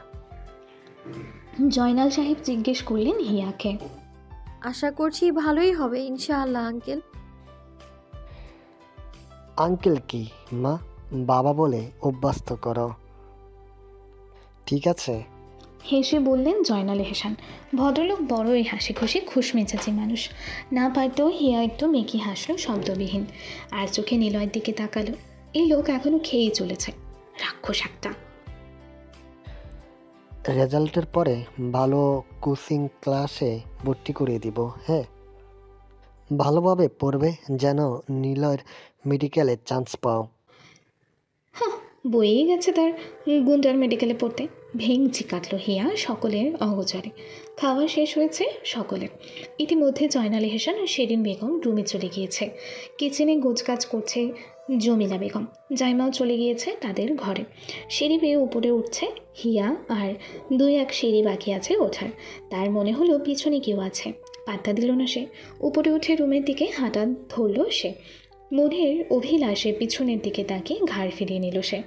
জয়নাল সাহেব জিজ্ঞেস করলেন হিয়াকে। আশা করছি ভালোই হবে ইনশাআল্লাহ আঙ্কেল। আঙ্কেল কি মা, বাবা বলে অভ্যস্ত করো, ঠিক আছে? হেসে বললেন জয়নাল এহসান। ভদ্রলোক বড়ই হাসি খুশি খুশমেজাজি মানুষ। না পারতেও হিয়া একটু মেকি হাসলো শব্দবিহীন, আর চোখে নিলয়ের দিকে তাকালো। এই লোক এখনো খেয়েই চলেছে, রাক্ষস একটা। রেজাল্টের পরে ভালো কোচিং ক্লাসে ভর্তি করে দিব, হ্যাঁ? ভালোভাবে পড়বে যেন নিলয়ের মেডিকেলে চান্স পাও। বয়েই গেছে তার গুন্ডার মেডিকেলে পড়তে। ভেঙচি কাটল হিয়া সকলের অগোচরে। খাওয়া শেষ হয়েছে সকলের। ইতিমধ্যে জয়নাল এহসান আর শেরিন বেগম রুমে চলে গিয়েছে। কিচেনে গোছকাজ করছে জমিলা বেগম। জাইমাও চলে গিয়েছে তাদের ঘরে। সিঁড়ি বেয়ে উপরে উঠছে হিয়া, আর 2-1 সিঁড়ি বাকি আছে ওঠার। তার মনে হলো পিছনে কেউ আছে, পাত্তা দিল না সে। উপরে উঠে রুমের দিকে হাঁটা ধরল সে। মনের অভিলাষে পিছনের দিকে তাকিয়ে ঘাড় ফিরিয়ে নিল সে।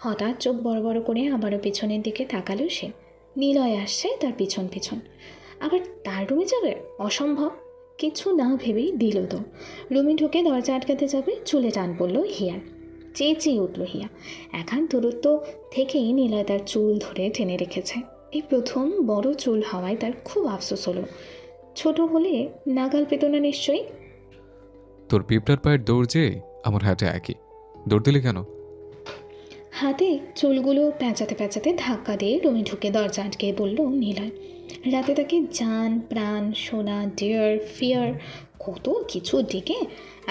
হঠাৎ চোখ বড় বড় করে আবারও পিছনের দিকে তাকালো সে। নিলয় আসছে তার পিছন পিছন। আবার তার রুমে যাবে? অসম্ভব। কিছু না ভেবেই দিল তো। রুমে ঢুকে দরজা আটকাতে যাবে, চুলে টান পড়ল হিয়ার। চেঁচিয়ে উঠল হিয়া। একান দূরত্ব থেকেই নিলয় তার চুল ধরে টেনে রেখেছে। এই প্রথম বড় চুল হওয়ায় তার খুব আফসোস হলো। ছোট হলে নাগাল পেত না নিশ্চয়ই। তোর পিঁপড়ার পায়ের দৌড় যে আমার হাতে একই, দৌড় দিলি কেন? হাতে চুলগুলো পেঁচাতে পেঁচাতে ধাক্কা দিয়ে রুমে ঢুকে দরজা আটকে বলল নিলয়। রাতে তাকে জান, প্রাণ, সোনা, ডিয়ার, ফিয়ার, কত কিছু দিকে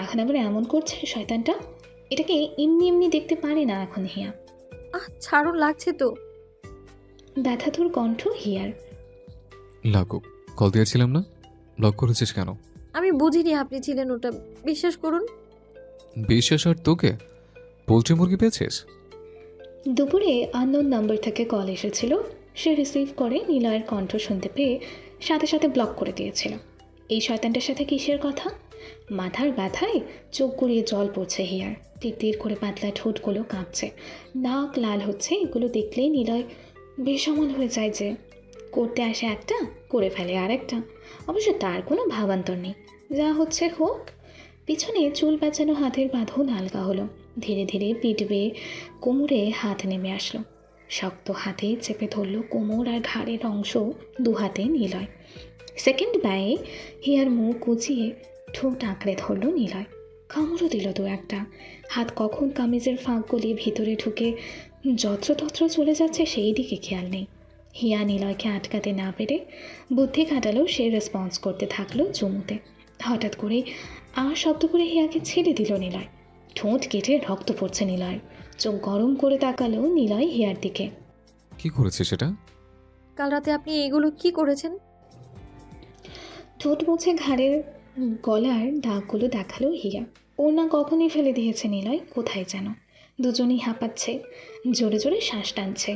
এখন আবার এমন করছে শয়তানটা। এটাকে এমনি এমনি দেখতে পারে না এখন হিয়া। ছাড়ুন, লাগছে তো। ব্যথাতুর কণ্ঠ হিয়ার। লাগুক, কল দিয়েছিলাম না, ব্লক করেছিস কেন? আমি বুঝিনি আপনি ছিলেন ওটা, বিশ্বাস করুন। বিশ্বাস আর তোকে? পোল্ট্রি মুরগি পেয়েছিস? দুপুরে আননোন নাম্বার থেকে কল এসেছিল। সে রিসিভ করে নিলয়ের কণ্ঠ শুনতে পেয়ে সাথে সাথে ব্লক করে দিয়েছিল। এই শয়তানটার সাথে কিসের কথা? মাথার ব্যথায় চোখ গড়িয়ে জল পড়ছে হিয়ার। তীর করে পাতলা ঠোঁটগুলো কাঁপছে, নাক লাল হচ্ছে। এগুলো দেখলেই নিলয় বেসামাল হয়ে যায় যে। করতে আসে একটা, করে ফেলে আর একটা। অবশ্য তার কোনো ভাবান্তর নেই, যা হচ্ছে হোক। পিছনে চুল পেঁচানো হাতের বাঁধন হালকা হলো। ধীরে ধীরে পিঠ বেয়ে কোমরে হাত নেমে আসলো। শক্ত হাতে চেপে ধরলো কোমর আর ঘাড়ের অংশ 2 হাতে নিলয়। সেকেন্ড ব্যয়ে হিয়ার মুখ কুচিয়ে ঠোঁট আঁকড়ে ধরলো নিলয়। কামড়ও দিল 2-1টা। হাত কখন কামিজের ফাঁক গলিয়ে ভিতরে ঢুকে যত্রতত্র চলে যাচ্ছে সেই দিকে খেয়াল নেই। হিয়া নিলয়কে আটকাতে না পেরে বুদ্ধি খাটালো সে। রেসপন্স করতে থাকলো চুমুতে। হঠাৎ করে শব্দ করে হিয়াকে ছেড়ে দিল নিলয়। ঠোঁট কেটে রক্ত পড়ছে নিলয়। চোখ গরম করে তাকালো নিলয় হিয়ার দিকে। কি করেছে সেটা? কাল রাতে আপনি এগুলো কি করেছেন? ঠোঁট মুছে ঘাড়ের গলার দাগগুলো দেখালো হিয়া। ওর না কখনই ফেলে দিয়েছে নিলয়, কোথায় যেন। দুজনেই হাঁপাচ্ছে, জোরে জোরে শ্বাস টানছে।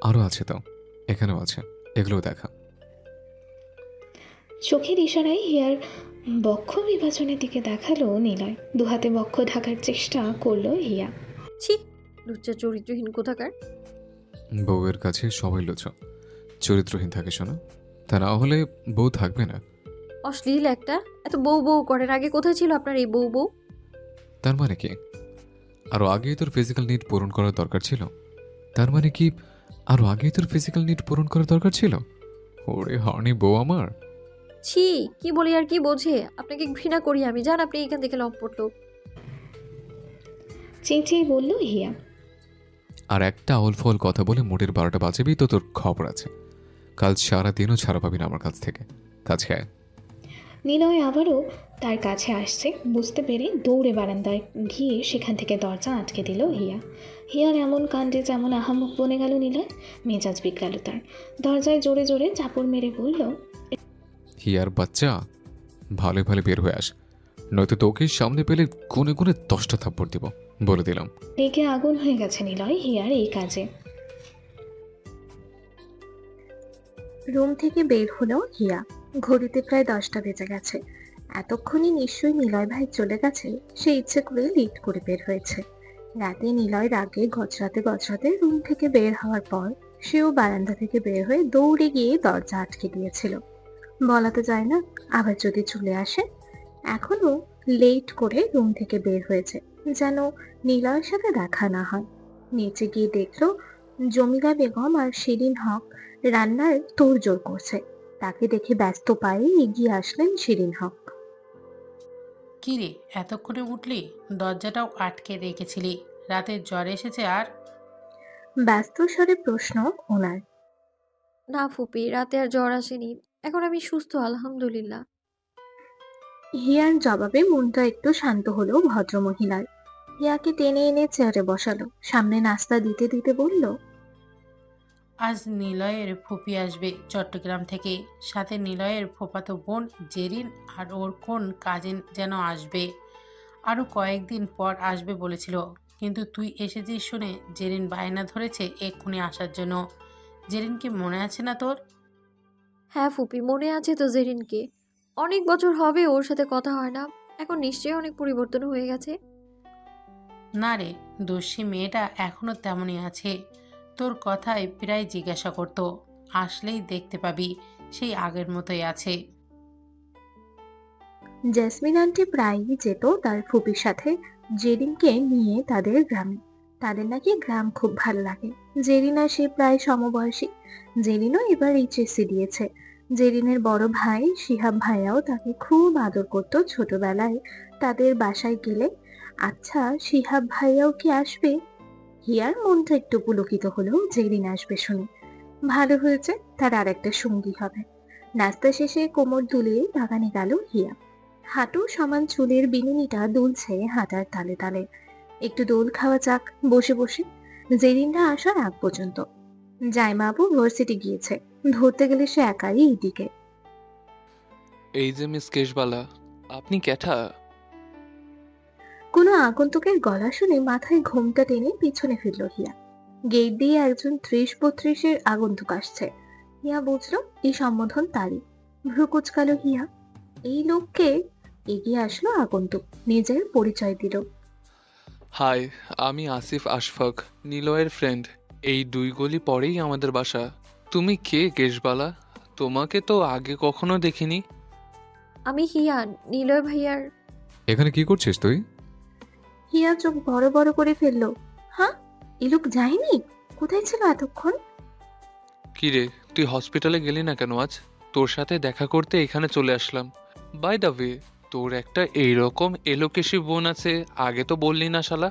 আরও আছে তো, এখানেও আছে, এগুলোও দেখা। চোখের ইশারায় হিয়ার বক্ষ বিভাজনের দিকে দেখালো নিলয়। দুহাতে বক্ষ ঢাকার চেষ্টা করলো হিয়া। ছি, লুচ্চা চরিত্রহীন কোথাকার। বউয়ের কাছে সবাই লুচ্চ, চরিত্রহীন থাকে শোনা। তা না হলে বউ থাকবে না। অশ্লীল একটা, এত বউ বউ করেন। আগে কোথায় ছিল আপনার এই বউ বউ? তার মানে কি আরো আগেই তোর ফিজিক্যাল নিড পূরণ করার দরকার ছিল? তার মানে কি আরো আগেই তোর ফিজিক্যাল নিড পূরণ করার দরকার ছিল? ওরে হর্নি বউ আমার। ছি, কি বলি আর কি বোঝে? আপনাকে ঘৃণা করি আমি, জান আপনি এখান থেকে লম্পট লোক। চেঁচিয়ে বলল হিয়া। আর একটা আউল ফল কথা বলে মোটের 12টা বাজাবি তো তোর খবর আছে। কাল সারাদিনও ছাড়া পাবি না আমার কাছ থেকে। কাছে আয়। নিলয় আবারও তার কাছে আসছে বুঝতে পেরে দৌড়ে বারান্দায় গিয়ে সেখান থেকে দরজা আটকে দিল হিয়া। হিয়ার এমন কাণ্ডে যেমন আহাম্মক বনে গেল নিলয়। মেজাজ বিগড়াল তার। দরজায় জোরে জোরে চাপড় মেরে বলল, হিয়ার বাচ্চা, ভালো ভালো বের হয়ে আস, নয়তো তোকে সামনে পেলে গুনে গুনে 10টা থাপ্পড় দিব, বলে দিলাম। রেগে আগুন হয়ে গেছে নিলয় হিয়ার এই কাজে। রুম থেকে বের হলো হিয়া। ঘড়িতে প্রায় 10টা বেজে গেছে। এতক্ষণে নিশ্চয়ই নিলয় ভাই চলে গেছে, সে ইচ্ছে করে লেট করে বের হয়েছে। রাতে নিলয় রাগে গজরাতে গজরাতে রুম থেকে বের হওয়ার পর সেও বারান্দা থেকে বের হয়ে দৌড়ে গিয়ে দরজা আটকে দিয়েছিল। বলা তো যায় না, আবার যদি চলে আসে। এখনো লেট করে রুম থেকে বের হয়েছে, যেন নিলয়ের সাথে দেখা না হয়। নিচে গিয়ে দেখলো জমিলা বেগম আর শিরিন হক রান্নার তোড়জোড় করছে। তাকে দেখে ব্যস্ত পায়ে এগিয়ে আসলেন শিরিন হক। কি রে, এতক্ষণে উঠলি? দরজাটাও আটকে রেখেছিলি। রাতের জ্বর এসেছে আর? ব্যস্ত স্বরে প্রশ্ন ওনার। না ফুপি, রাতে আর জ্বর আসেনি, এখন আমি সুস্থ আলহামদুলিল্লাহ। হিয়ার জবাবে মনটা একটু শান্ত হলো ভদ্রমহিলার। হিয়াকে টেনে এনে চেয়ারে বসালো, সামনে নাস্তা দিতে দিতে বলল, আজ নিলয়ের ফুপি আসবে চট্টগ্রাম থেকে, সাথে নিলয়ের ফুফাতো বোন জেরিন আর ওর কোন কাজিন যেন আসবে। আরও কয়েকদিন পর আসবে বলেছিল, কিন্তু তুই এসেছিস শুনে জেরিন বায়না ধরেছে এক্ষুনি আসার জন্য। জেরিনকে মনে আছে না তোর? হ্যাঁ ফুপি, মনে আছে তো জেরিনকে। অনেক বছর হবে ওর সাথে কথা হয় না, এখন নিশ্চয়ই অনেক পরিবর্তন হয়ে গেছে। না রে, দস্যি মেয়েটা এখনও তেমনই আছে। তোর কথায় প্রায় জিজ্ঞাসা করতো, আসলেই দেখতে পাবি সেই আগের মতোই আছে। জেসমিন আন্টি প্রায়ই যেত তার ফুপির সাথে জেরিনকে নিয়ে তাদের গ্রামে। তাদের নাকি গ্রাম খুব ভালো লাগে। জেরিন আর সে প্রায় সমবয়সী। জেরিনও এবার এইচএসসি দিয়েছে। জেরিনের বড় ভাই শিহাব ভাইয়াও তাকে খুব আদর করত ছোটবেলায়। তাদের বাসায় গেলে, আচ্ছা শিহাব ভাইয়াও কি আসবে? হিয়ার মনটা একটু পুলকিত হলো জেরিন আসবে শুনে। ভালো হয়েছে, তার আর একটা সঙ্গী হবে। নাস্তা শেষে কোমর দুলিয়ে বাগানে গেল হিয়া। হাঁটু সমান চুলের বিনুনিটা দুলছে হাঁটার তালে তালে। একটু দোল খাওয়া যাক বসে বসে, জেরিনরা আসার আগ পর্যন্ত। জাইমাবু ভার্সিটি গিয়েছে, ধরতে গেলে সে একাই এইদিকে। এই যে মিস কেশবালা, আপনি ক্যাঠা? কোনো আগন্তুকের গলা শুনে মাথায় ঘোমটা টেনে পিছনে ফিরল হিয়া। গেট দিয়ে একজন 30-32-এর আগন্তুক আসছে। হিয়া বুঝলো এই সম্বোধন তারই। ভ্রু কুচকালো হিয়া। এই লোককে? এগিয়ে আসলো আগন্তুক, নিজের পরিচয় দিল। হাই, আমি আসিফ আশফাক, নিলয়ের ফ্রেন্ড। এই 2 গলি পরেই আমাদের বাসা। তুমি কে কেশবালা? তোমাকে তো আগে কখনো দেখিনি। আমি হিয়া, নিলয় ভাইয়ার। এখানে কি করছিস তুই? হিয়া চোখ বড় বড় করে ফেললো। হ্যাঁ, এই লোক যায়নি? কোথায় ছিল এতক্ষণ? কি রে, তুই হসপিটালে গেলি না কেন আজ? তোর সাথে দেখা করতে এখানে চলে আসলাম। বাই দ্য ওয়ে, তোর একটা এইরকম এলোকেশি বোন আছে, আগে তো বললি না শালা।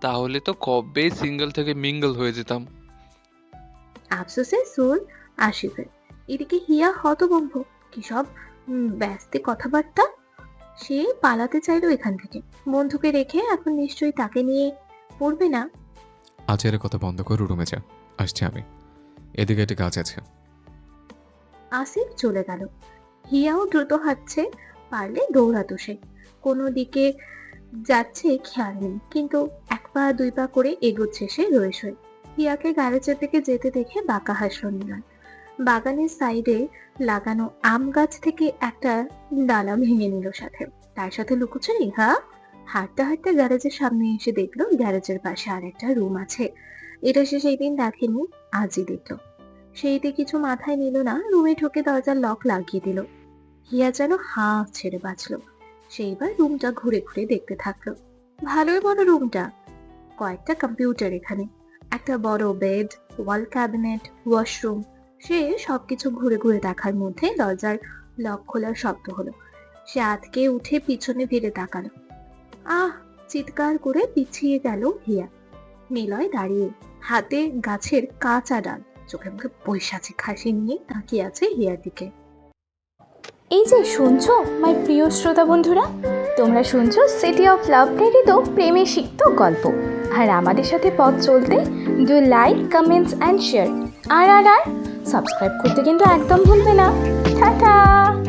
তাহলে তো কবে সিঙ্গেল থেকে মিঙ্গল হয়ে যেতাম। আফসোসের সুর আসিফের। এদিকে হিয়া হতভম্ব। কি সব ব্যস্ত কথাবার্তা! সে পালাতে চাইলো এখান থেকে। বন্ধুকে রেখে এখন নিশ্চয়ই তাকে নিয়ে পড়বে না। আচারের কথা বন্ধ করে রুমে যা, আসছি আমি। এদিকে একটা কাজ আছে। আসিফ চলে গেল। হিয়াও দ্রুত হাঁটছে, পারলে দৌড়াতো সে। কোনো দিকে যাচ্ছে খেয়াল নেই, কিন্তু 1 পা 2 পা করে এগোচ্ছে সে রয়ে শয়ে। হিয়াকে গ্যারেজের দিকে যেতে দেখে বাঁকা হাসল নিলয়। বাগানের সাইডে লাগানো আম গাছ থেকে একটা ডালা ভেঙে নিল সাথে। তার সাথে লুকোচুরি, হ্যাঁ? হাঁটতে হাঁটতে গ্যারেজের সামনে এসে দেখলো গ্যারেজের পাশে আর একটা রুম আছে। এটা সে সেই দিন দেখেনি, আজই দেখলো। সেইতে কিছু মাথায় নিল না, রুমে ঢুকে দরজার লক লাগিয়ে দিল। হিয়া যেন হাঁ ছেড়ে বাঁচলো। সেইবার রুমটা ঘুরে ঘুরে দেখতে থাকলো। ভালোই বড় রুমটা, কয়েকটা কম্পিউটার এখানে, একটা বড় বেড, ওয়াল ক্যাবিনেট, ওয়াশরুম। সে সবকিছু ঘুরে ঘুরে দেখার মধ্যে দরজার লক খোলার শব্দ হলো। সে আটকে উঠে পিছনে ফিরে তাকালো। আহ! চিৎকার করে পিছিয়ে গেল হিয়া। নিলয় দাঁড়িয়ে, হাতে গাছের কাঁচা ডাল, চোখে মুখে পৈশাচিক হাসি নিয়ে তাকিয়ে আছে হিয়ার দিকে। এই যে শুনছো মাই প্রিয় শ্রোতা বন্ধুরা, তোমরা শুনছো সিটি অফ লাভ প্রেরিত প্রেমে সিক্ত গল্প। আর আমাদের সাথে পথ চলতে do like, comments and share. আর সাবস্ক্রাইব করতে কিন্তু একদম ভুলবে না। টাটা।